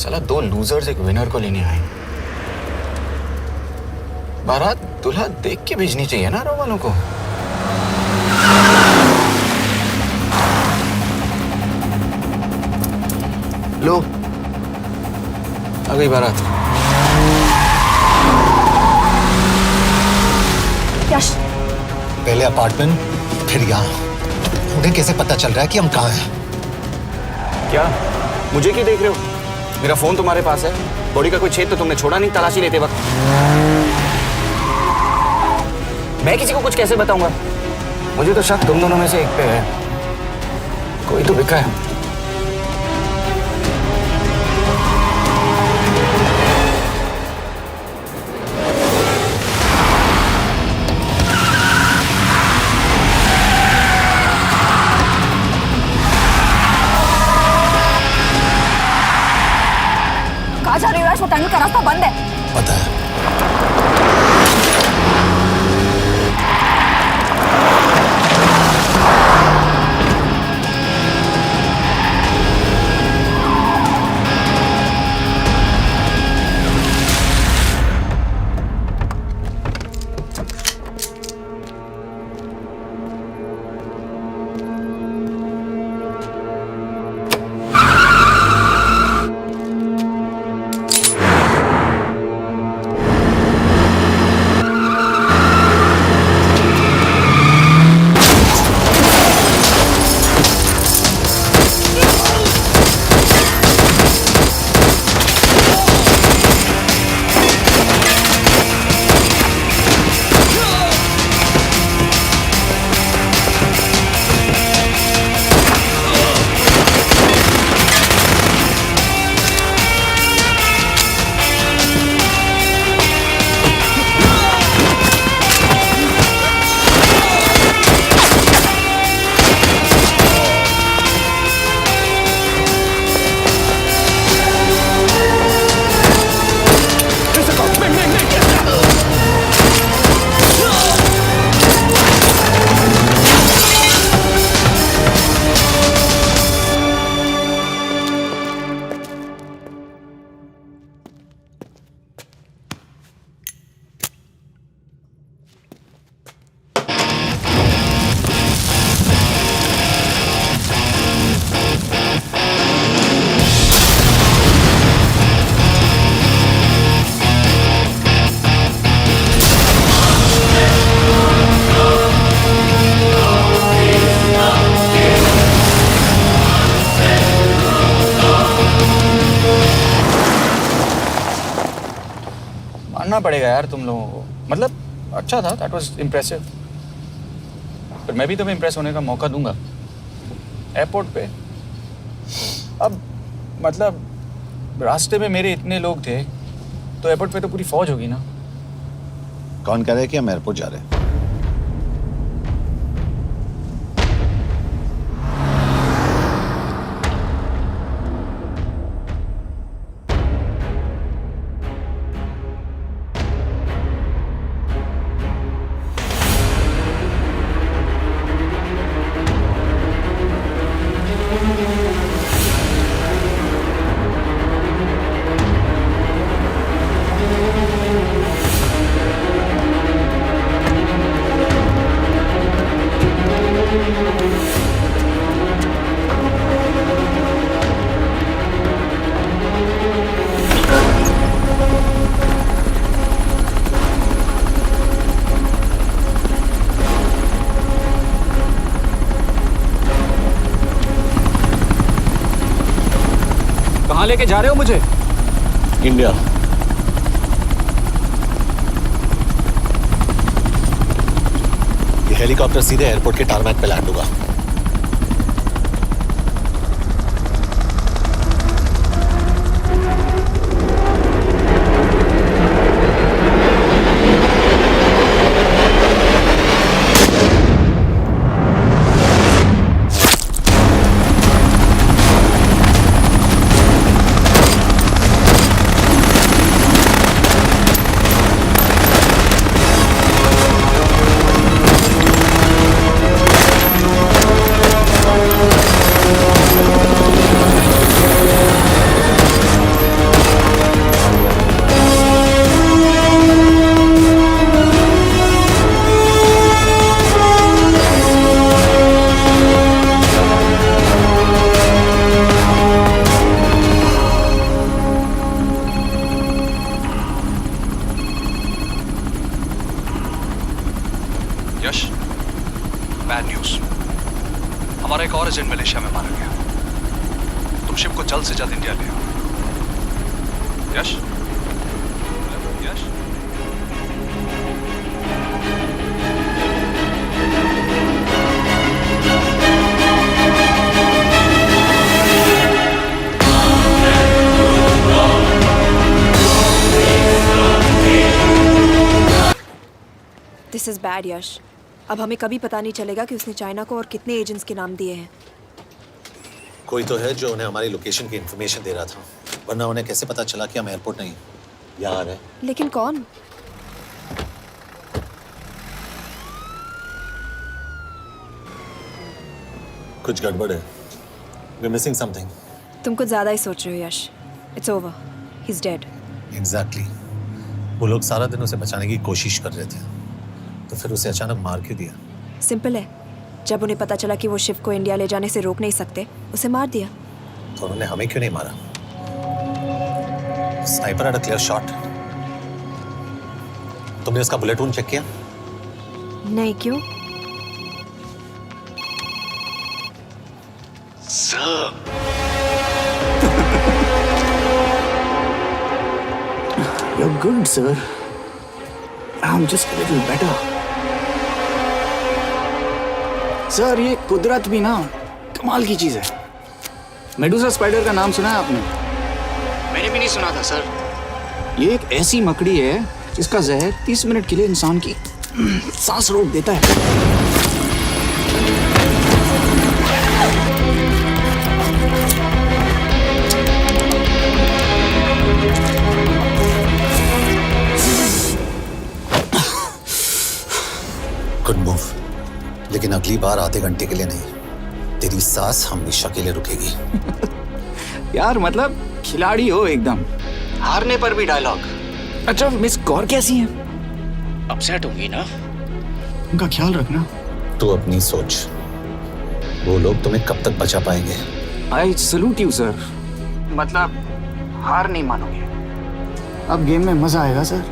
साला 2 लूजर्स एक विनर को लेने आए। बारात दूल्हा देख के भेजनी चाहिए ना रो वालों को। लो, आ गई बारात। पहले अपार्टमेंट, फिर यहाँ। उन्हें कैसे पता चल रहा है कि हम कहाँ हैं? क्या मुझे क्यों देख रहे हो? मेरा फोन तुम्हारे पास है। बॉडी का कोई छेद तो तुमने छोड़ा नहीं तलाशी लेते वक्त। मैं किसी को कुछ कैसे बताऊंगा? मुझे तो शक तुम दोनों में से एक पे है। कोई तो बिका है। कहाँ जा रही हो? वो टनल का रास्ता बंद है। पता है। मानना पड़ेगा यार तुम लोगों को। मतलब अच्छा था, दैट वाज इम्प्रेसिव। पर मैं भी तुम्हें इम्प्रेस होने का मौका दूंगा एयरपोर्ट पे। अब मतलब रास्ते में मेरे इतने लोग थे तो एयरपोर्ट पे तो पूरी फौज होगी ना। कौन कह रहा है कि हम एयरपोर्ट जा रहे हैं? कहाँ लेके जा रहे हो मुझे? इंडिया। ये हेलीकॉप्टर सीधे एयरपोर्ट के टारमैक पे लैंड होगा। बैड न्यूज, हमारा एक और एजेंट मलेशिया में मारा गया। तुम शिप को जल्द से जल्द इंडिया ले आओ। यश, यश, दिस इज बैड यश। अब हमें कभी पता नहीं चलेगा कि उसने चाइना को और कितने एजेंट्स के नाम दिए हैं। कोई तो है जो उन्हें हमारी लोकेशन की इंफॉर्मेशन दे रहा था, वरना उन्हें कैसे पता चला कि हम एयरपोर्ट नहीं यहाँ आ रहे हैं? लेकिन कौन? कुछ गड़बड़ है। We're missing something. तुम कुछ ज्यादा ही सोच रहे हो Yash. It's over, he is dead. Exactly. वो लोग सारा दिन उसे बचाने की कोशिश कर रहे थे, तो फिर उसे अचानक मार क्यों दिया? सिंपल है, जब उन्हें पता चला कि वो शिव को इंडिया ले जाने से रोक नहीं सकते, उसे मार दिया। तो उन्होंने हमें क्यों नहीं मारा? Sniper had a clear shot. तुमने उसका बुलेट वूंड चेक किया? नहीं, क्यों? You're good, sir. I'm just a little better. Sir, ये कुदरत भी ना कमाल की चीज है। मेडुसा स्पाइडर का नाम सुना है आपने? मैंने भी नहीं सुना था सर। ये एक ऐसी मकड़ी है जिसका जहर 30 मिनट के लिए इंसान की सांस रोक देता है। गुड मूव, लेकिन अगली बार आधे घंटे के लिए नहीं। तेरी सांस हमेशा के लिए रुकेगी। यार मतलब खिलाड़ी हो एकदम, हारने पर भी डायलॉग। अच्छा, मिस कौर कैसी हैं? अपसेट होंगी ना? उनका ख्याल रखना। तू अपनी सोच, वो लोग तुम्हें कब तक बचा पाएंगे? I salute you sir. मतलब हार नहीं मानोगे। अब गेम में मजा आएगा सर।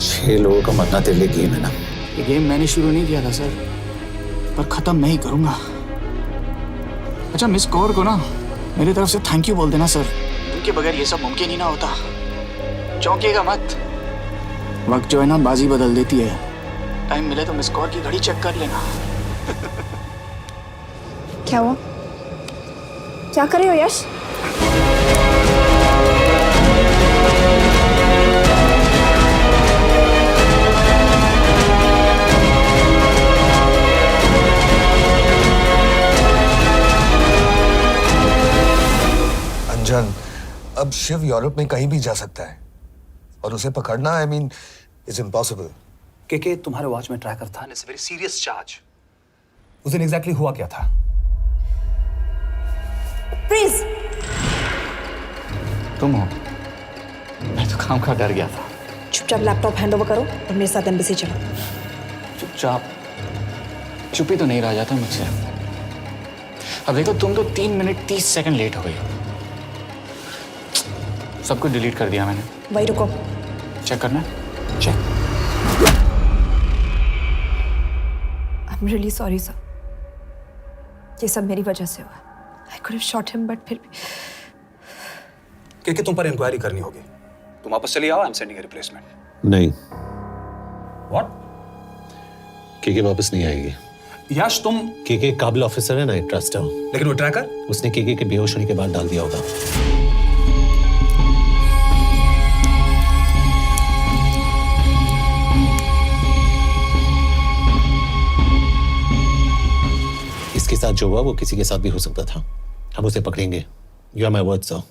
6 लोगों का मरना तेरे लिए गेम है ना? ये गेम मैंने शुरू नहीं किया था सर, पर खत्म मैं ही करूंगा। अच्छा, मिस कौर को ना मेरी तरफ से थैंक यू बोल देना सर। उनके बगैर ये सब मुमकिन ही ना होता। चौंकिएगा मत, वक्त जो है ना बाजी बदल देती है। टाइम मिले तो मिस कौर की घड़ी चेक कर लेना। क्या हुआ? क्या कर रहे हो यश? अंजन, अब शिव यूरोप में कहीं भी जा सकता है और उसे पकड़ना, आई मीन, इज इम्पॉसिबल। के तुम्हारे वॉच में ट्रैकर था, इट्स वेरी सीरियस चार्ज। उस दिन एग्जैक्टली हुआ क्या था? प्लीज। तुम हो? मैं तो काम का डर गया था। चुपचाप लैपटॉप हैंड ओवर करो और मेरे साथ एम्बेसी चलो। चुपचाप? चुप ही तो नहीं रहा जाता मुझसे। अब देखो, तुम तो 3 मिनट 30 सेकंड लेट हो गई हो। सब कुछ डिलीट कर दिया मैंने। वही रुको, चेक करना। Check. I am really sorry sir, ये सब मेरी वजह से हुआ। I could have shot him, but फिर भी। के तुम पर इंक्वायरी करनी होगी। तुम वापस चली आओ, I am sending a replacement. नहीं। व्हाट? के वापस नहीं आएगी। यश, तुम के काबिल ऑफिसर है ना, ट्रस्ट है। लेकिन वो ट्रैकर उसने के बेहोश होने के बाद डाल दिया होगा। इसके साथ जो हुआ वो किसी के साथ भी हो सकता था। हम उसे पकड़ेंगे। You are my word sir.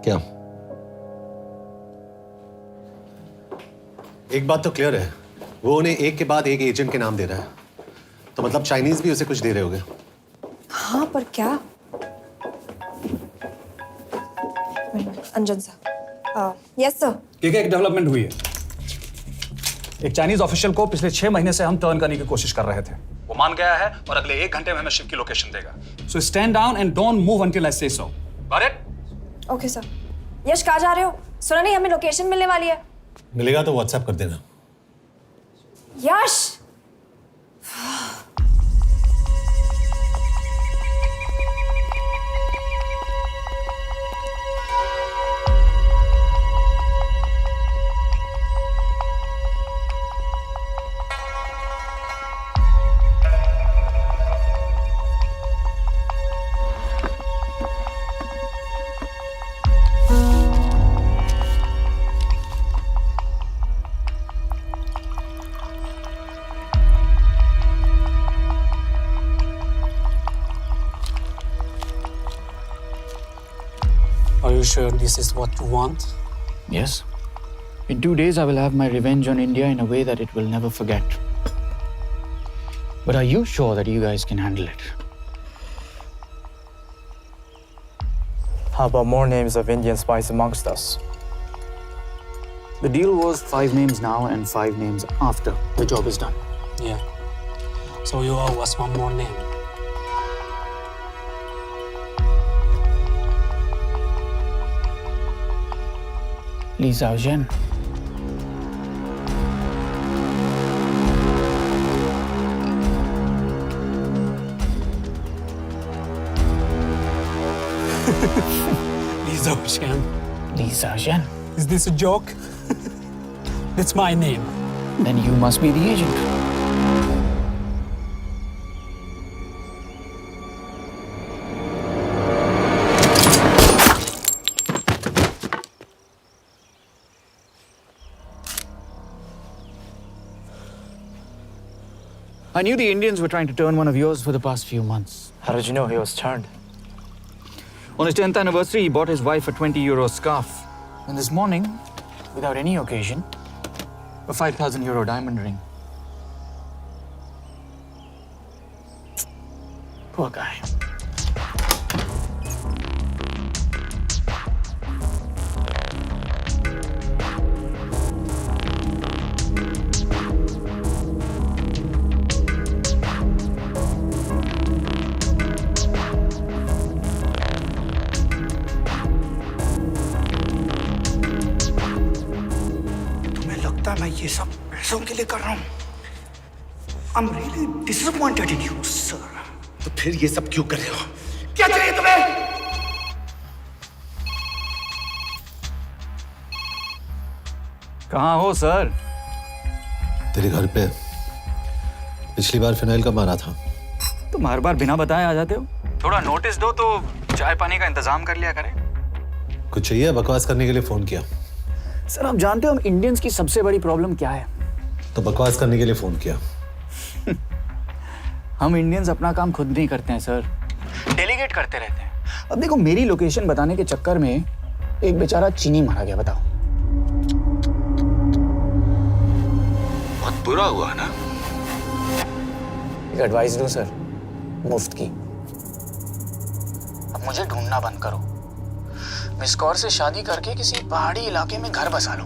क्या? एक बात तो क्लियर है, वो उन्हें एक के बाद एक एजेंट के नाम दे रहा है, तो मतलब चाइनीज भी उसे कुछ दे रहे होंगे। हाँ, पर क्या? अंजन सर। Yes sir. एक डेवलपमेंट हुई है। एक चाइनीज ऑफिशियल को पिछले 6 महीने से हम टर्न करने की कोशिश कर रहे थे। वो मान गया है और अगले 1 घंटे में हमें शिप की लोकेशन देगा। So stand down and don't move until I say so. Got it? Okay sir. Yash, कहाँ जा रहे हो? सुना नहीं, हमें लोकेशन मिलने वाली है। मिलेगा तो व्हाट्सएप कर देना। यश Are you sure this is what you want? Yes. In 2 days, I will have my revenge on India in a way that it will never forget. But are you sure that you guys can handle it? How about more names of Indian spies amongst us? The deal was 5 names now and 5 names after the job is done. Yeah. So you owe us one more name. Li Xiaozhen. Li Xiaozhen. Li Xiaozhen. Is this a joke? That's my name. Then you must be the agent. I knew the Indians were trying to turn one of yours for the past few months. How did you know he was turned? On his 10th anniversary, he bought his wife a 20 euro scarf. And this morning, without any occasion, a 5,000 euro diamond ring. Poor guy. मैं ये सब पैसों के लिए कर रहा हूँ। I'm really disappointed in you, sir. तो फिर ये सब क्यों कर रहे हो? क्या चाहिए तुम्हें? कहाँ हो सर? तेरे घर पे पिछली बार फिनाइल कब मारा था? तुम हर बार बिना बताए आ जाते हो। थोड़ा नोटिस दो तो चाय पानी का इंतजाम कर लिया करें। कुछ चाहिए? बकवास करने के लिए फोन किया। सर आप जानते हो हम इंडियंस की सबसे बड़ी प्रॉब्लम क्या है? तो बकवास करने के लिए फोन किया। हम इंडियंस अपना काम खुद नहीं करते हैं सर, डेलीगेट करते रहते हैं। अब देखो मेरी लोकेशन बताने के चक्कर में एक बेचारा चीनी मारा गया, बताओ। बहुत बुरा हुआ ना? एक एडवाइस दूं सर, मुफ्त की। अब मुझे ढूंढना बंद करो। मिस कौर से शादी करके किसी पहाड़ी इलाके में घर बसा लो।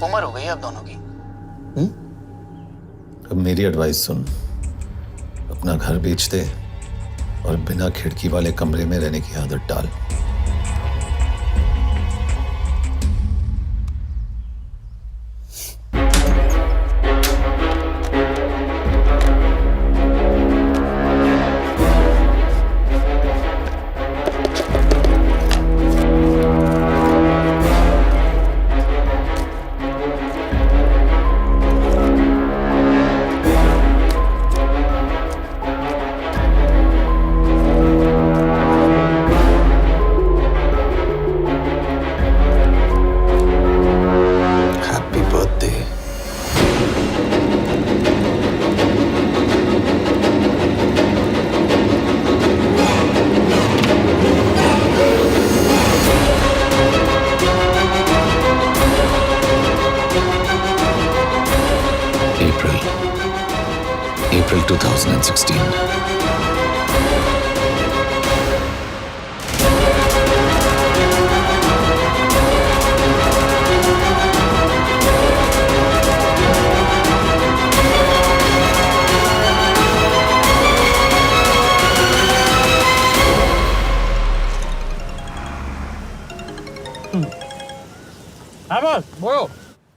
उम्र हो गई अब दोनों की। अब मेरी एडवाइस सुन, अपना घर बेच दे और बिना खिड़की वाले कमरे में रहने की आदत डाल। April 2016.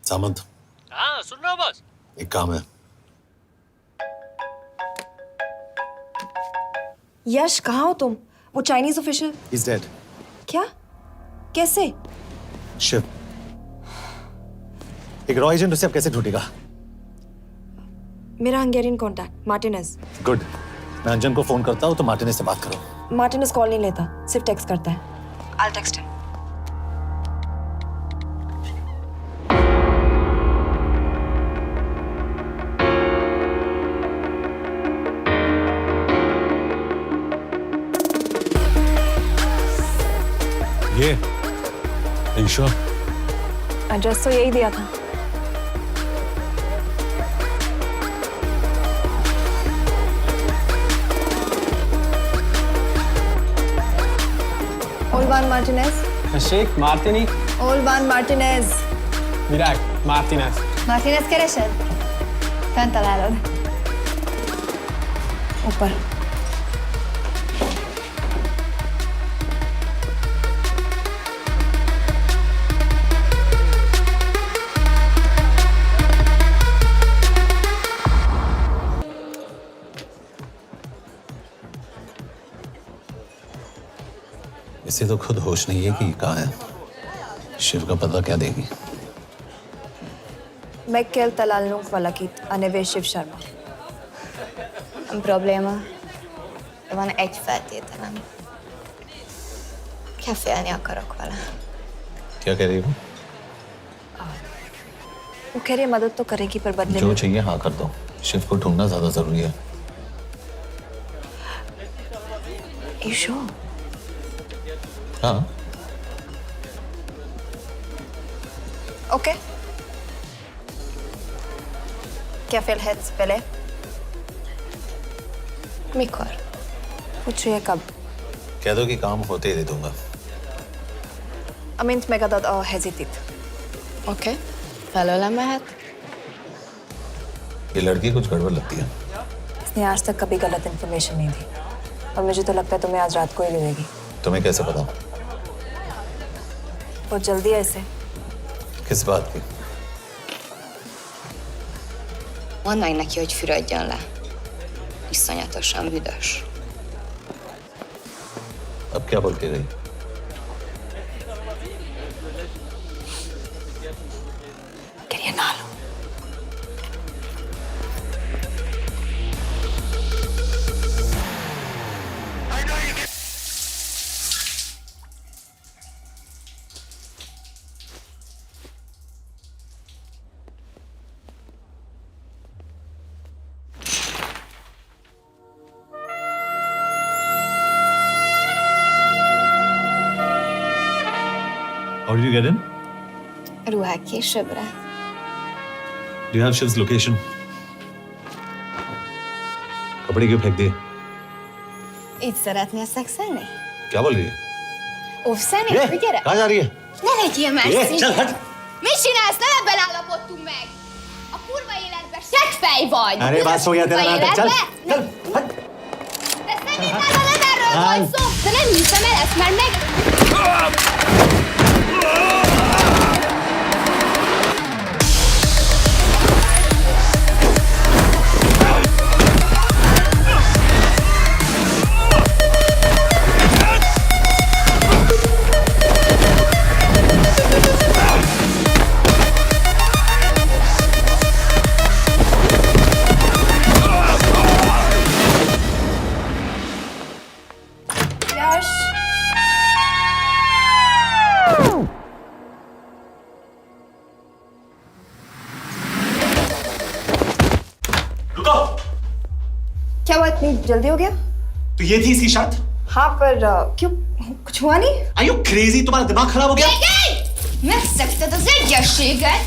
सामंत, हाँ सुन रहा हूँ बॉस। एक काम है। यश कहाँ हो तुम? वो चाइनीज ऑफिशियल He's dead. क्या? कैसे? शिव, एक रॉ एजेंट उसे अब कैसे ढूंढेगा? मेरा हंगेरियन कॉन्टैक्ट मार्टिनेज। गुड, मैं अंजन को फोन करता हूँ तो मार्टिनेज से बात करो। मार्टिनेज कॉल नहीं लेता, सिर्फ टेक्स्ट करता है। I'll text him. ये sure? एड्रेस तो यही दिया था। Olvan Martinez. Sheikh Martini. Olvan Martinez. Virág Martinez. Martinez keresed? Fent találod. ऊपर। इसे तो खुद होश नहीं है कि कहाँ है। शिव का पता क्या देगी? Mekkel találnunk valakit, a neve Shiv Sharma. Nem probléma. De van egy feltételem. Kefélni akarok vele. क्या कह रही हो? वो कह रही है मदद तो करेगी पर बदले जो में। चाहिए हाँ कर दो। शिव को ढूंढना ज्यादा जरूरी है। You sure? हाँ। Okay. क्या félhetsz vele? Mikor? पूछ रही है कब? कह दो कि काम होते ही दे दूंगा। Amint megadod a hezitit. Oké. Felőlem mehet? ये लड़की कुछ गड़बड़ लगती है। इसने आज तक कभी गलत इन्फॉर्मेशन नहीं दी और मुझे तो लगता है तुम्हें आज रात को ही मिलेगी। तुम्हें कैसे पता? बहुत जल्दी है इसे। किस बात की? Mondd meg neki, hogy fürödjön le. Iszonyatosan büdös. अब क्या बोल के गई? करिए ना लो। How did you get in? Ruhák későbbre. Do you have Shiv's location? कपड़े क्यों फेंक दिए? Így szeretnél szexelni? क्या बोल रही है? Óvszerni? ये, Gyere! कहाँ जा रही है? Ne legyél már ये, színes! चल हट! Mit csinálsz? Nem ebben állapodtunk meg! A kurva életben seggfej vagy! अरे बात हो गया तेरा नाटक, चल! चल! हट! De szerintem nem erről van szó! De nem hiszem el ezt, mert meg... यश! रुको! क्या हुआ इतनी जल्दी हो गया? तो ये थी इसकी शर्त? हाँ पर क्यों कुछ हुआ नहीं? Are you crazy? तुम्हारा दिमाग खराब हो गया? Megszegted az egyességet,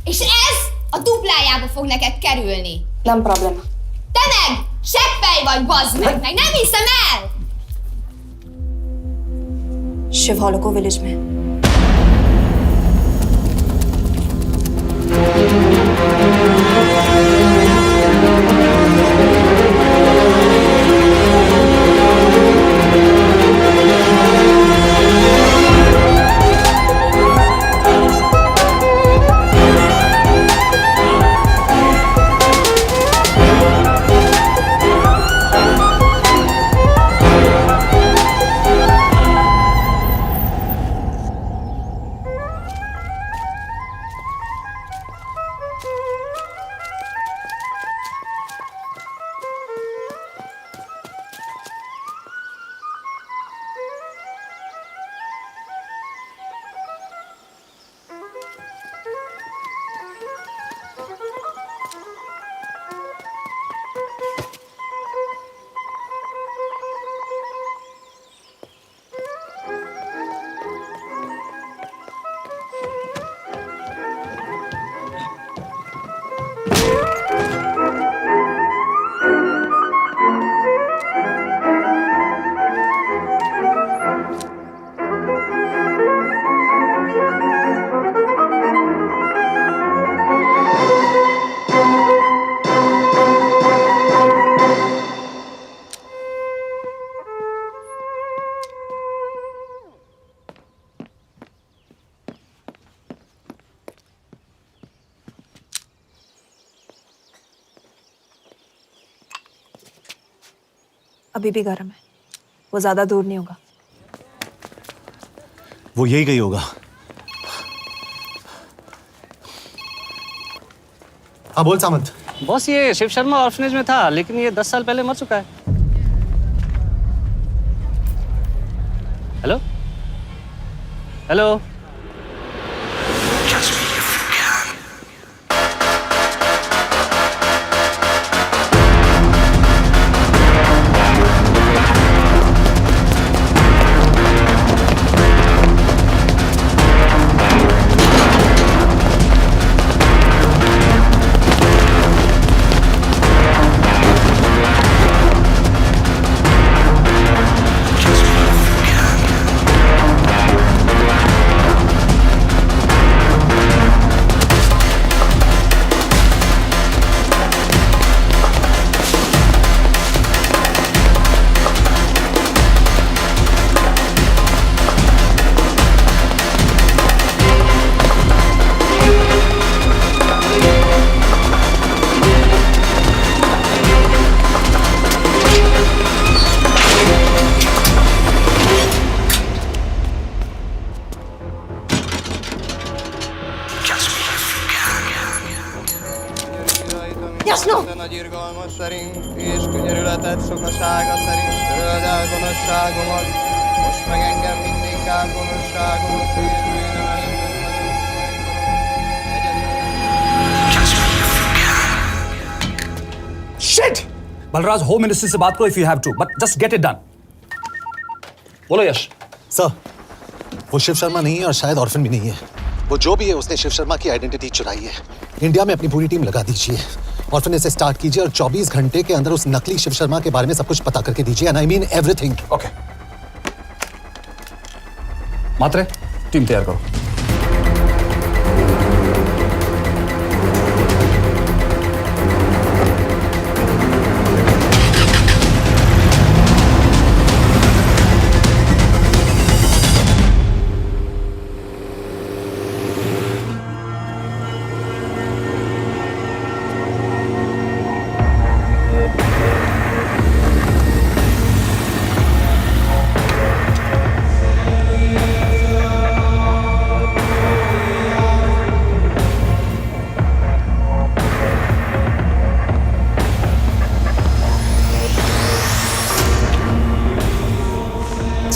és ez a duplájába fog neked kerülni. Nem probléma. Te meg seggfej vagy, bazd meg nem hiszem el! Shiv हॉलोको विलेज में। अभी भी गर्म है, वो ज्यादा दूर नहीं होगा। वो यही गई होगा। हाँ बोल सामंत। बॉस ये शिव शर्मा ऑर्फनेज में था, लेकिन ये 10 साल पहले मर चुका है। Hello hello. Jasno! Nagy irgalmas szerint és könyörületet sokasága szerint töröld el gonoszságomat, most meg engem mindinkább gonoszságomot Shit! Balraj home ministry से बात करो if you have to, but just get it done. बोलो यश। सर, वो शिव शर्मा नहीं है और शायद orphan भी नहीं है। वो जो भी है उसने शिव शर्मा की आइडेंटिटी चुराई है। इंडिया में अपनी पूरी टीम लगा दीजिए, ऑर्फनेज से स्टार्ट कीजिए और 24 घंटे के अंदर उस नकली शिव शर्मा के बारे में सब कुछ पता करके दीजिए। And I mean everything. Okay. Matre, team तैयार करो।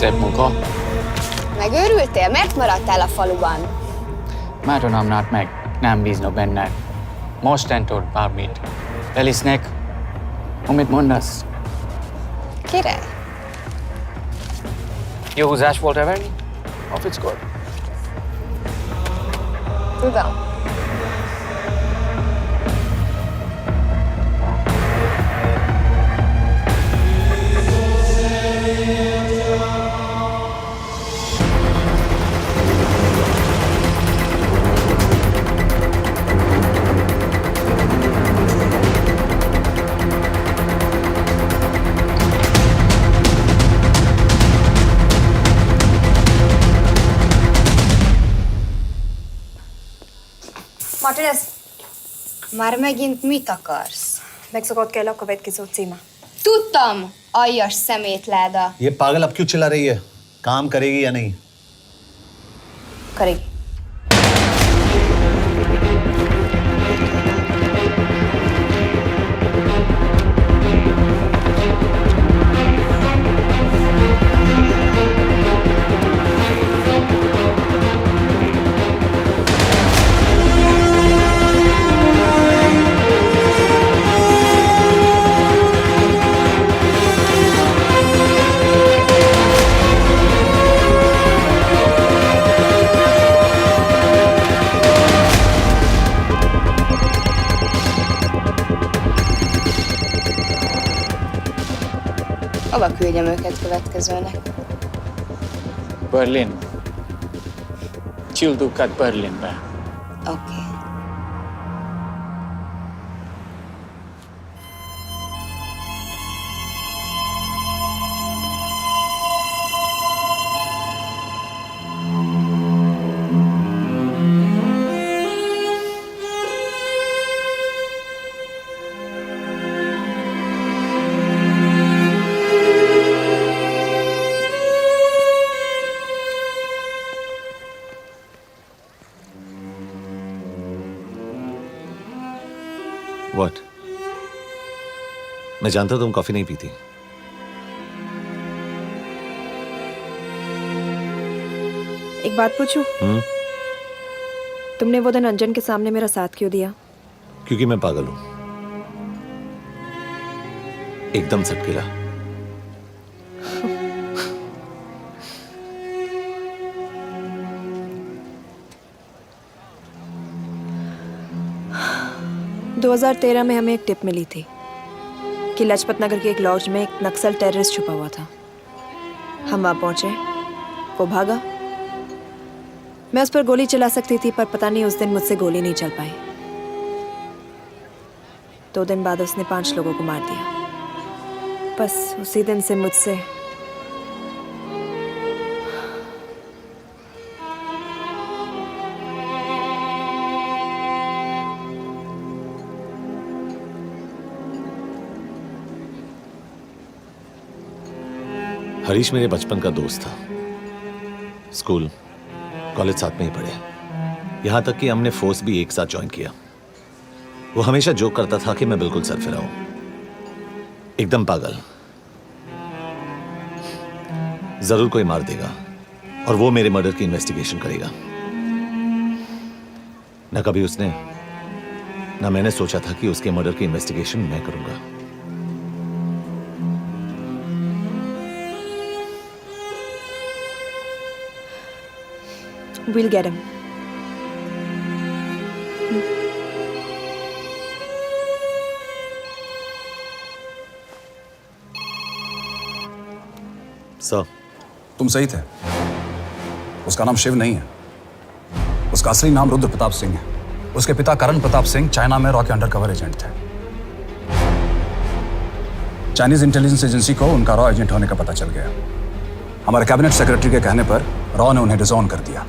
Szép munka. Megőrültél? Miért maradtál a faluban? Mert nem nárt meg, nem bíznak benned. Mostantól bármit. Elisnek, amit mondasz. Király. Jó húzás volt verni? A fickót? Tudom. Martinez, Már megint mit akarsz? megszokott kell a következő címe. Tudtam, aljas szemétláda. ये पागल अब क्यों चिल्ला रही है? काम करेगी या नहीं? करेगी। Hova küldjem őket következőnek? Berlin. Küld őket Berlinbe. Oké. What? मैं जानता तुम कॉफी नहीं पीती। एक बात पूछूं? तुमने वो दिन अंजन के सामने मेरा साथ क्यों दिया? क्योंकि मैं पागल हूं, एकदम सटकेला। – 2013 में हमें एक टिप मिली थी कि लाजपत नगर के एक लॉज में एक नक्सल टेररिस्ट छुपा हुआ था। हम वहां पहुंचे, वो भागा। मैं उस पर गोली चला सकती थी, पर पता नहीं उस दिन मुझसे गोली नहीं चल पाई। 2 दिन बाद उसने 5 लोगों को मार दिया। बस उसी दिन से मुझसे हरीश मेरे बचपन का दोस्त था। स्कूल कॉलेज साथ में ही पढ़े, यहां तक कि हमने फोर्स भी एक साथ ज्वाइन किया। वो हमेशा जोक करता था कि मैं बिल्कुल सरफिरा हूं, एकदम पागल। जरूर कोई मार देगा और वो मेरे मर्डर की इन्वेस्टिगेशन करेगा। न कभी उसने न मैंने सोचा था कि उसके मर्डर की इन्वेस्टिगेशन मैं करूंगा। We'll get him. सर, तुम सही थे। उसका नाम शिव नहीं है, उसका असली नाम रुद्र प्रताप सिंह है। उसके पिता करण प्रताप सिंह चाइना में रॉ के अंडरकवर एजेंट थे। चाइनीज इंटेलिजेंस एजेंसी को उनका रॉ एजेंट होने का पता चल गया। हमारे कैबिनेट सेक्रेटरी के कहने पर रॉ ने उन्हें डिसऑन कर दिया।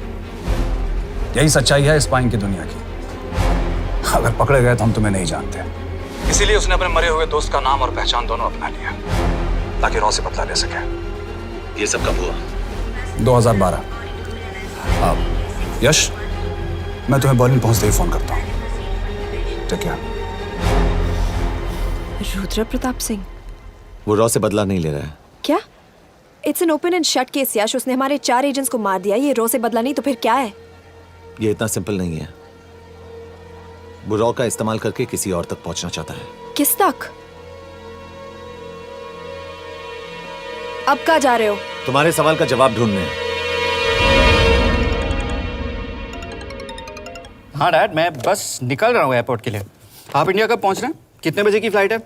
यही सच्चाई है स्पाइंग की दुनिया की। अगर पकड़े गए तो हम तुम्हें नहीं जानते, इसीलिए उसने अपने मरे हुए दोस्त का नाम और पहचान दोनों अपना लिया ताकि रॉ से बदला ले सके। ये सब कब हुआ? 2012। यश, मैं तुम्हें बर्लिन पहुंचते ही फोन करता हूँ। ठीक है। रुद्र प्रताप सिंह वो रॉ से बदला नहीं ले रहा है। क्या? It's an open and shut case Yash. उसने हमारे 4 एजेंट्स को मार दिया। ये रॉ से बदला नहीं तो फिर क्या है? ये इतना सिंपल नहीं है। वो रॉ का इस्तेमाल करके किसी और तक पहुंचना चाहता है। किस तक? अब कहाँ जा रहे हो? तुम्हारे सवाल का जवाब ढूंढने। हाँ डैड, मैं बस निकल रहा हूँ एयरपोर्ट के लिए। आप इंडिया कब पहुंच रहे हैं? कितने बजे की फ्लाइट है?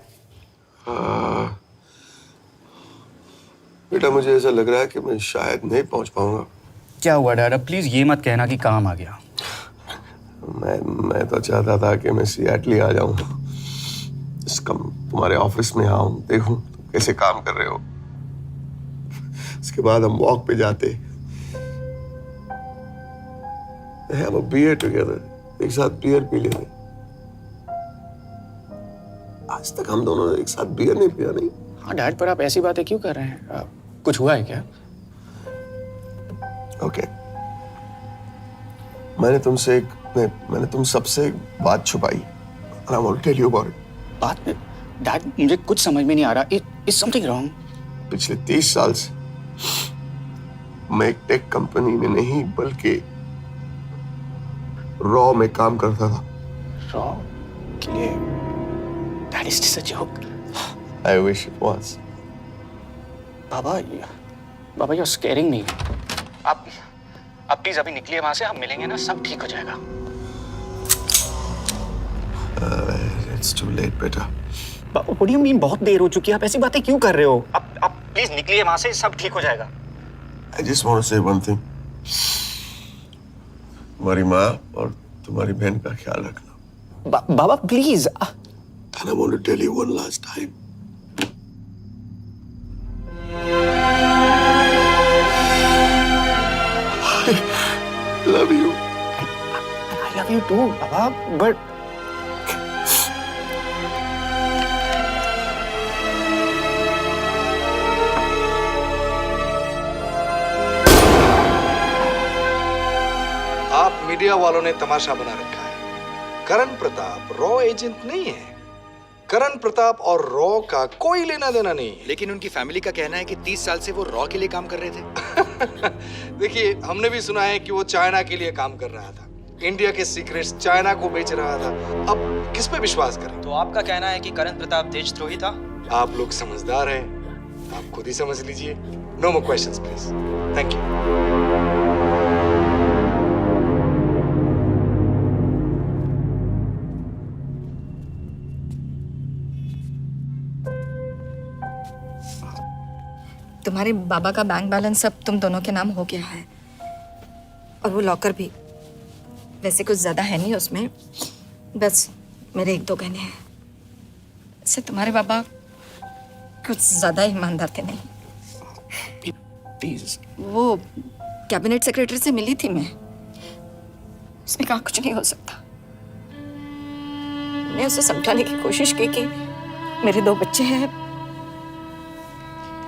बेटा, मुझे ऐसा लग रहा है कि मैं शायद नहीं पहुंच पाऊंगा। क्या हुआ डैड? अब प्लीज ये मत कहना कि काम आ गया। मैं तो चाहता था कि मैं सियाटल ही आ जाऊं, तुम्हारे ऑफिस में आऊं, देखूं तुम कैसे काम कर रहे हो। उसके बाद हम वॉक पे जाते, have a beer together, एक साथ बियर पी लेते। आज तक हम दोनों ने एक साथ बियर नहीं पिया। नहीं। हाँ डैड, पर आप ऐसी बातें क्यों कर रहे हैं? कुछ हुआ है क्या? ओके। मैंने तुम सबसे एक बात छुपाई। And I want to tell you about it. बात में डैड, मुझे कुछ समझ में नहीं आ रहा। Is something wrong? पिछले 30 साल से मैं एक टेक कंपनी में नहीं बल्कि रॉ में काम करता था। रॉ के लिए? That is just a joke. I wish it was. Baba you're scaring me. आप प्लीज अभी निकलिए वहां से, आप मिलेंगे ना, सब ठीक हो जाएगा। It's too late, बेटा। What do you mean बहुत देर हो चुकी है? आप ऐसी बातें क्यों कर रहे हो? आप प्लीज निकलिए वहां से, सब ठीक हो जाएगा। I just want to say one thing. तुम्हारी माँ और तुम्हारी बहन का ख्याल रखना। बाबा please. And I want to tell you one last time. I love you. I love you too, Baba, but आप मीडिया वालों ने तमाशा बना रखा है। करण प्रताप रॉ एजेंट नहीं है। करण प्रताप और रॉ का कोई लेना देना नहीं है। लेकिन उनकी फैमिली का कहना है कि 30 साल से वो रॉ के लिए काम कर रहे थे। देखिए, हमने भी सुना है कि वो चाइना के लिए काम कर रहा था, इंडिया के सीक्रेट्स चाइना को बेच रहा था। अब किस पे विश्वास करें? तो आपका कहना है कि करण प्रताप देशद्रोही था? आप लोग समझदार हैं, आप खुद ही समझ लीजिए। No more questions please. Thank you. तुम्हारे बाबा का बैंक बैलेंस अब तुम दोनों के नाम हो गया है, और वो लॉकर भी। वैसे कुछ ज्यादा है नहीं उसमें, बस मेरे 1-2 गहने हैं। वैसे तुम्हारे बाबा कुछ ज्यादा ईमानदार थे नहीं। प्लीज। वो कैबिनेट सेक्रेटरी से मिली थी मैं, उसने कहा कुछ नहीं हो सकता। मैं उसे समझाने की कोशिश की कि मेरे 2 बच्चे हैं,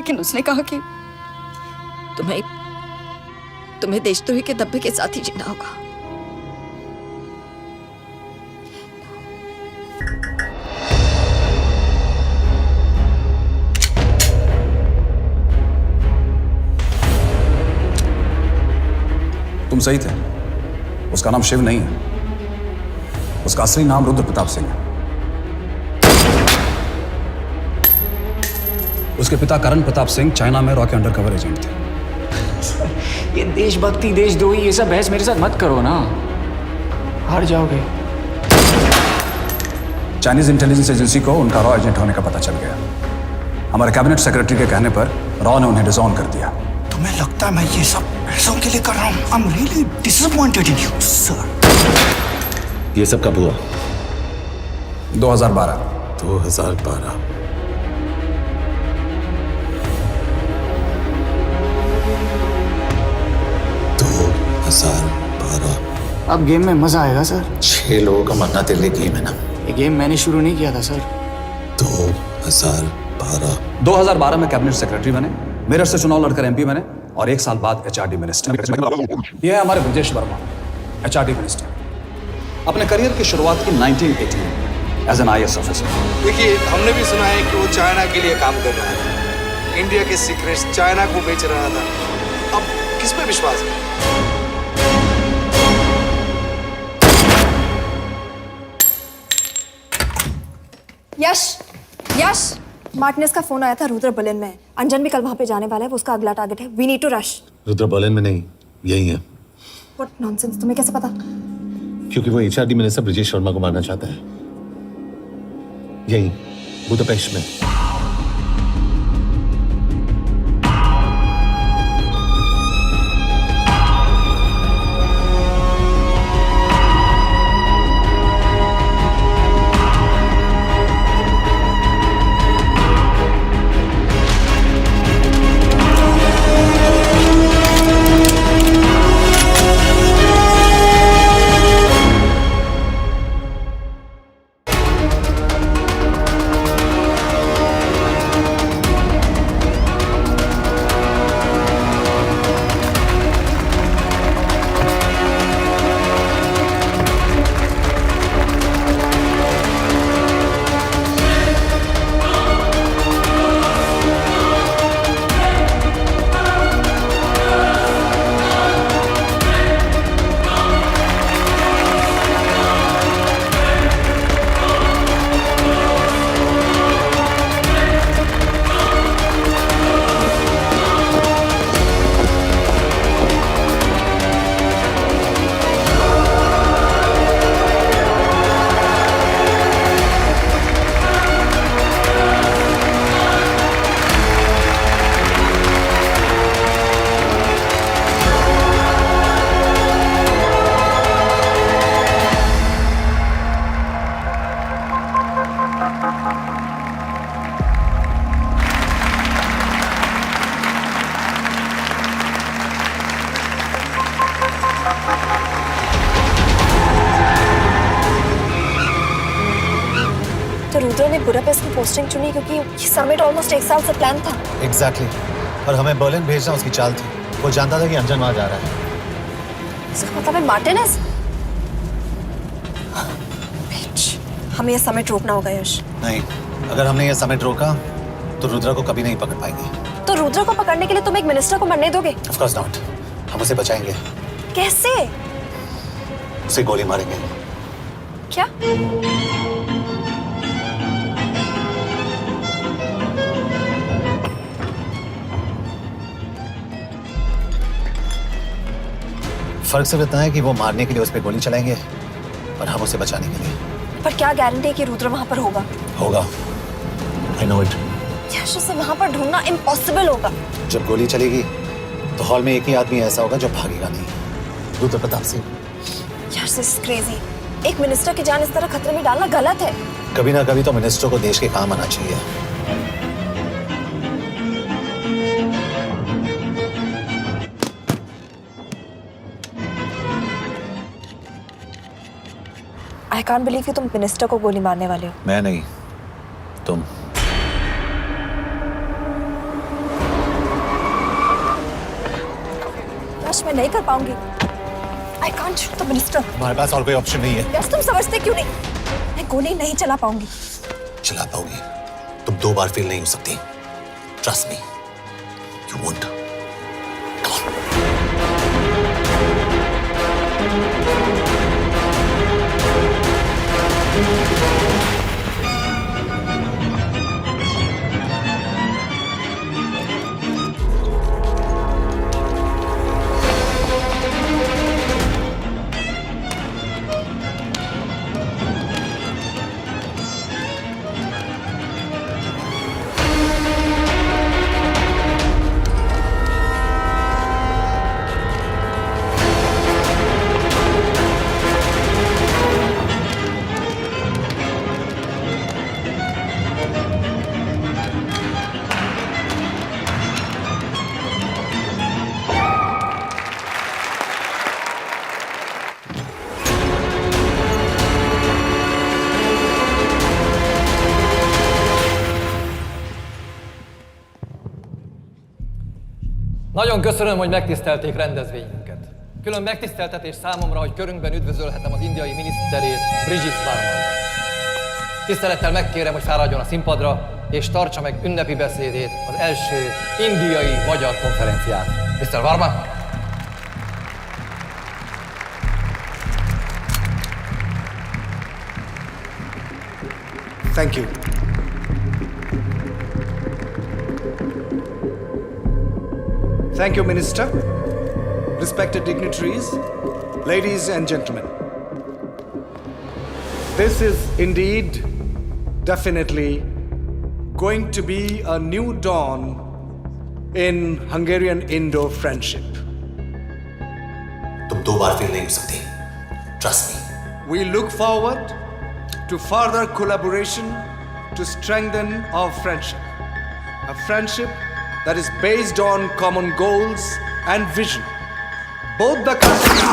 लेकिन उसने कहा कि तुम्हें देशद्रोही के दब्बे के साथ ही जीना होगा। तुम सही थे, उसका नाम शिव नहीं है, उसका असली नाम रुद्र प्रताप सिंह है। उसके पिता करण प्रताप सिंह चाइना में रॉ के अंडरकवर एजेंट थे। ये देशभक्ति देशद्रोही ये सब बहस मेरे साथ मत करो ना, हार जाओगे। चाइनीज इंटेलिजेंस एजेंसी को उनका रॉ एजेंट होने का पता चल गया। हमारे कैबिनेट सेक्रेटरी के कहने पर रॉ ने उन्हें डिसऑन कर दिया। तुम्हें लगता है मैं ये सब पैसों के लिए कर रहा हूँ? I'm really disappointed in you, sir. ये सब कब हुआ? 2012। 2012। अब गेम में मजा आएगा सर। 6 लोगों का मरना तेरे लिए गेम है ना? ये गेम मैंने शुरू नहीं किया था सर। 2012 में कैबिनेट सेक्रेटरी बने, मेरठ से चुनाव लड़कर एमपी बने, और 1 साल बाद एचआरडी मिनिस्टर। यह है हमारे ब्रजेश वर्मा, एचआरडी मिनिस्टर। अपने करियर की शुरुआत की 1980 में एज एन IAS ऑफिसर। देखिए, हमने भी सुना है कि वो चाइना के लिए काम कर रहा था, इंडिया के सीक्रेट्स चाइना को बेच रहा था। अब किस पे विश्वास करें? यश, मार्टिनेज का फोन आया था, रुद्र बर्लिन में। अंजन भी कल वहां पे जाने वाला है, वो उसका अगला टारगेट है। We need to rush. Rudra Berlin में नहीं, यही है। व्हाट नॉनसेंस, तुम्हें कैसे पता? क्योंकि वो HRD मिनिस्टर ब्रजेश वर्मा को मारना चाहता है, यही बुदापेस्ट में। तो रुद्र ने बुडापेस्ट की पोस्टिंग चुनी क्योंकि ये समिट ऑलमोस्ट 1 साल से प्लान था। एग्जैक्टली और हमें बर्लिन भेजना उसकी चाल थी। वो जानता था कि अंजन वहां जा रहा है। इसका मतलब है मार्टिनेज। हमें ये समिट रोकना होगा यश। नहीं, अगर हमने ये समिट रोका तो रुद्रा को कभी नहीं पकड़ पाएंगे। तो रुद्र को पकड़ने के लिए तुम एक मिनिस्टर को मरने दोगे? Of course not. हम उसे बचाएंगे। कैसे? उसे गोली मारेंगे। क्या? फर्क सिर्फ इतना है कि वो मारने के लिए उस पर गोली चलाएंगे और हम उसे बचाने के लिए। पर क्या गारंटी है कि रुद्र वहां पर होगा? होगा। I know it. यश, उसे वहां पर ढूंढना इम्पॉसिबल होगा। जब गोली चलेगी तो हॉल में एक ही आदमी ऐसा होगा जो भागेगा नहीं। रुद्र प्रताप सिंह। यश, दिस इज क्रेजी। एक मिनिस्टर की जान इस तरह खतरे में डालना गलत है। कभी ना कभी तो मिनिस्टर को देश के काम आना चाहिए। आई कांट बिलीव कि तुम मिनिस्टर को गोली मारने वाले हो। मैं नहीं, तुम। यश, मैं नहीं कर पाऊंगी। I can't shoot the minister. हमारे पास और कोई ऑप्शन नहीं है। यश, तुम समझते क्यों नहीं? मैं गोली नहीं चला पाऊंगी। चला पाओगी। तुम 2 बार फेल नहीं हो सकती। Trust me, you won't. Nagyon köszönöm, hogy megtisztelték rendezvényünket. Külön megtiszteltetés számomra, hogy körünkben üdvözölhetem az indiai miniszterét, Brigitte Varman. Tisztelettel megkérem, hogy fáradjon a színpadra, és tartsa meg ünnepi beszédét az első indiai-magyar konferencián. Mr. Varman! Thank you. Thank you, Minister. Respected dignitaries, ladies and gentlemen. This is indeed, definitely, going to be a new dawn in Hungarian-Indo friendship. तुम 2 बार fail नहीं हो सकती। Trust me. We look forward to further collaboration to strengthen our friendship. A friendship that is based on common goals and vision. Both the countries...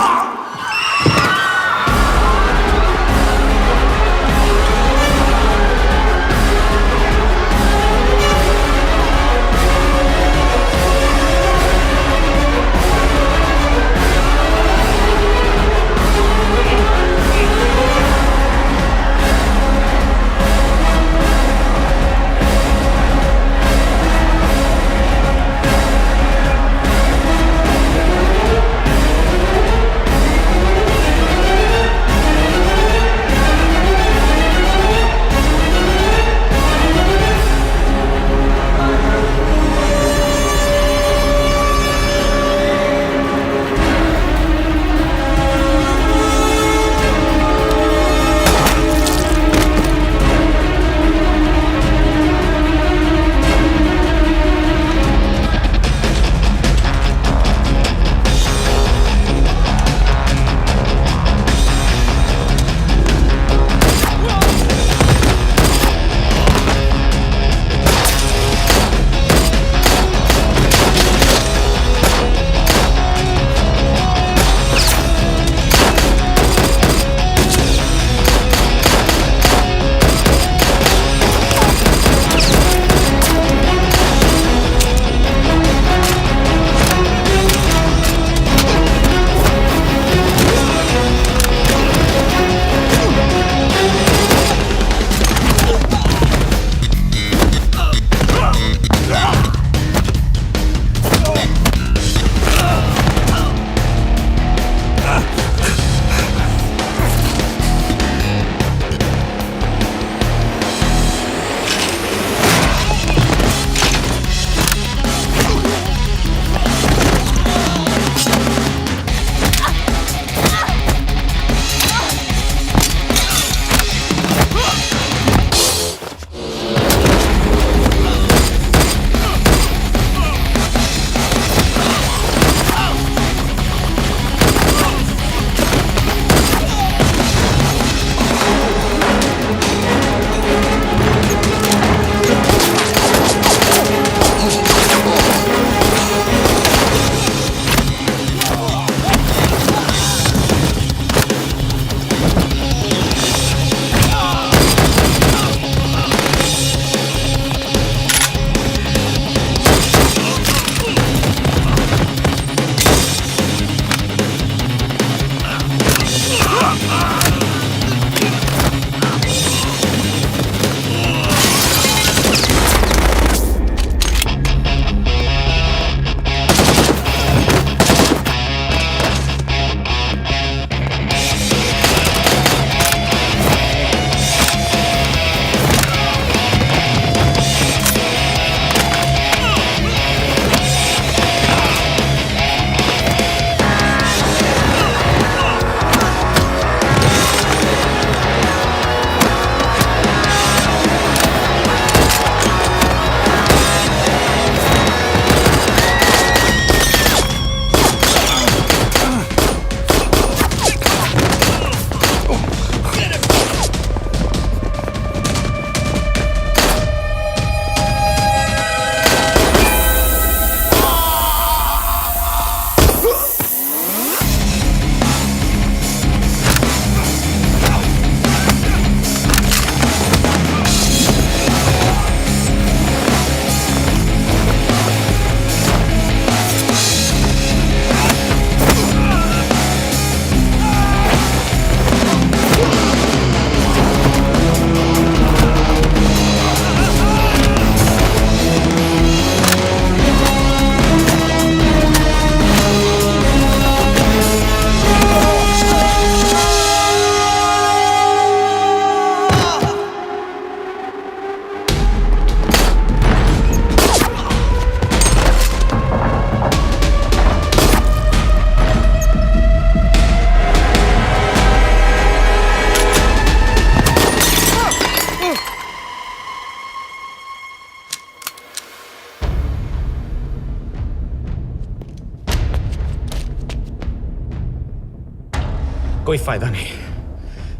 कोई फायदा नहीं।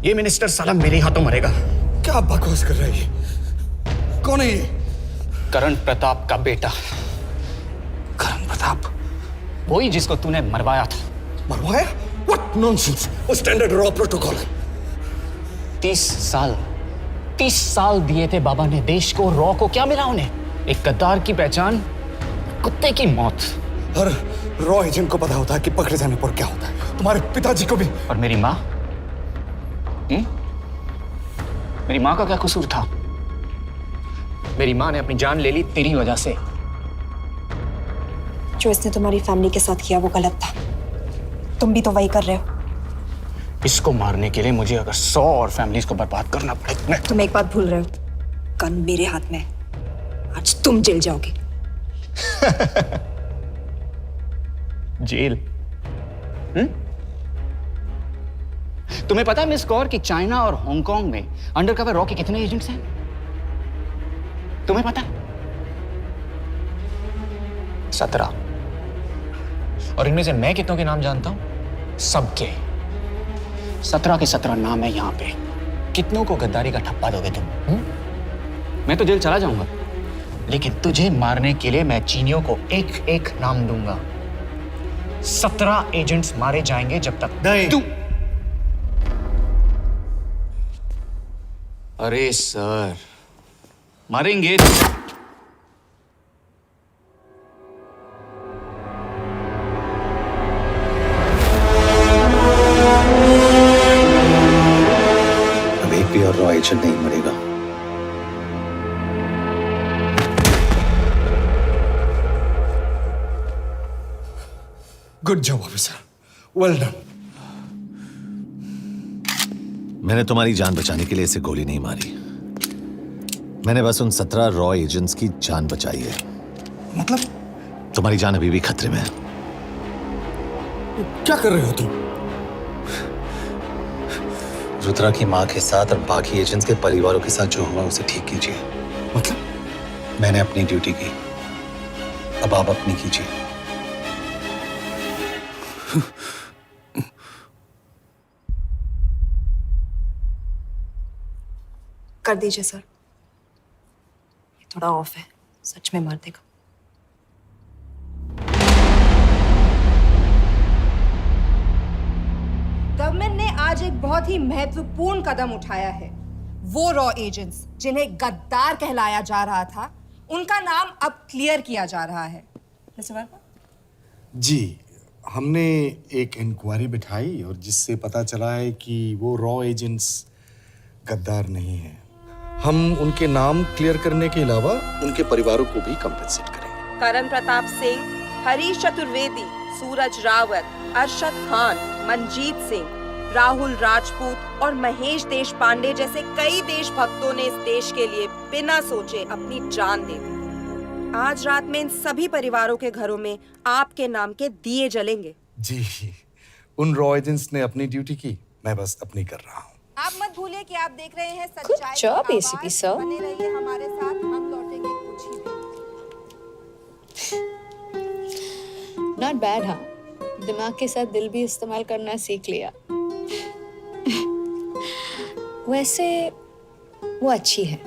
ये minister साला मेरे हाथों मरेगा। क्या बकवास कर रहा है ये? कौन है ये? करण प्रताप का बेटा। करण प्रताप? वही जिसको तूने मरवाया था। मरवाया? What nonsense! वो स्टैंडर्ड रॉ प्रोटोकॉल है। 30 साल दिए थे बाबा ने देश को। रॉ को क्या मिला उन्हें? एक गद्दार की पहचान, कुत्ते की मौत। हर रॉ एजेंट को पता होता है कि पकड़े जाने पर क्या होता है। तुम्हारे पिताजी को भी। और मेरी माँ? मेरी माँ का क्या कसूर था? मेरी माँ ने अपनी जान ले ली तेरी वजह से। जो इसने तुम्हारी फैमिली के साथ किया वो गलत था। तुम भी तो वही कर रहे हो। इसको मारने के लिए मुझे अगर 100 और फैमिलीज को बर्बाद करना पड़े। तुम एक बात भूल रहे हो, गन मेरे हाथ में। आज तुम जेल जाओगे। जेल? तुम्हें पता है मिस कौर कि चाइना और हांगकांग में अंडरकवर रॉ के कितने एजेंट्स हैं? तुम्हें पता है? 17। और इनमें से मैं कितनों के नाम जानता हूं? सबके। 17 के 17 नाम है यहां पे। कितनों को गद्दारी का ठप्पा दोगे तुम? मैं तो जेल चला जाऊंगा, लेकिन तुझे मारने के लिए मैं चीनियों को एक एक नाम दूंगा। 17 एजेंट्स मारे जाएंगे जब तक तू। अरे सर, मारेंगे। अब एक भी और रॉ एजेंट नहीं मरेगा। Good job officer, well done. मैंने तुम्हारी जान बचाने के लिए इसे गोली नहीं मारी। मैंने बस उन 17 रॉ एजेंट्स की जान बचाई है। मतलब? तुम्हारी जान अभी भी खतरे में है। क्या कर रहे हो तुम? रुद्रा की मां के साथ और बाकी एजेंट्स के परिवारों के साथ जो हुआ उसे ठीक कीजिए। मतलब? मैंने अपनी ड्यूटी की, अब आप अपनी कीजिए। कर दीजिए सर, ये थोड़ा ऑफ है, सच में मार देगा। गवर्नमेंट ने आज एक बहुत ही महत्वपूर्ण कदम उठाया है। वो रॉ एजेंट्स जिन्हें गद्दार कहलाया जा रहा था, उनका नाम अब क्लियर किया जा रहा है। मिस्टर वर्मा? जी, हमने एक इंक्वायरी बिठाई और जिससे पता चला है कि वो रॉ एजेंट्स गद्दार नहीं हैं। हम उनके नाम क्लियर करने के अलावा उनके परिवारों को भी कंपेंसेट करेंगे। करण प्रताप सिंह, हरीश चतुर्वेदी, सूरज रावत, अरशद खान, मनजीत सिंह, राहुल राजपूत और महेश देशपांडे जैसे कई देशभक्तों ने इस देश के लिए बिना सोचे अपनी जान दे दी। आज रात में इन सभी परिवारों के घरों में आपके नाम के दिए जलेंगे। जी, उन रॉ एजेंट्स ने अपनी ड्यूटी की, मैं बस अपनी कर रहा हूँ। आप मत भूलिए कि आप देख रहे हैं सच्चाई की job, आवाज। ACP sir. बने रहिए हमारे साथ, हम लौटेंगे कुछ ही देर। Not bad. हाँ, दिमाग के साथ दिल भी इस्तेमाल करना सीख लिया। वैसे वो अच्छी है।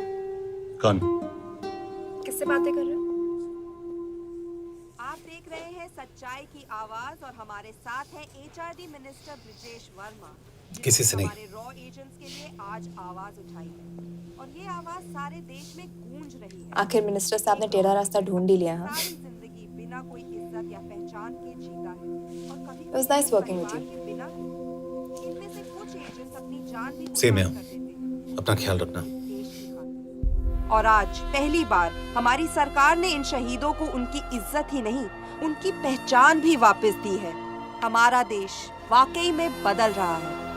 कौन? किससे बातें कर रहे हो? आप देख रहे हैं सच्चाई की आवाज और हमारे साथ है HRD मिनिस्टर ब्रिजेश वर्मा। किसी से नहीं। हमारे रॉ एजेंट्स के लिए आज आवाज उठाई है और ये आवाज सारे देश में गूंज रही है। आखिर मिनिस्टर साहब ने टेढ़ा रास्ता ढूंढ ही लिया। हाँ, सारी जिंदगी बिना कोई इज्जत या पहचान के जीता है और कभी It was nice working with you. बिना इनमें से कुछ एजेंट्स अपनी जान भी सेम है। कुर्बान कर देते हैं। अपना ख्याल रखना। और आज पहली बार हमारी सरकार ने इन शहीदों को उनकी इज्जत ही नहीं, उनकी पहचान भी वापस दी है। हमारा देश वाकई में बदल रहा है।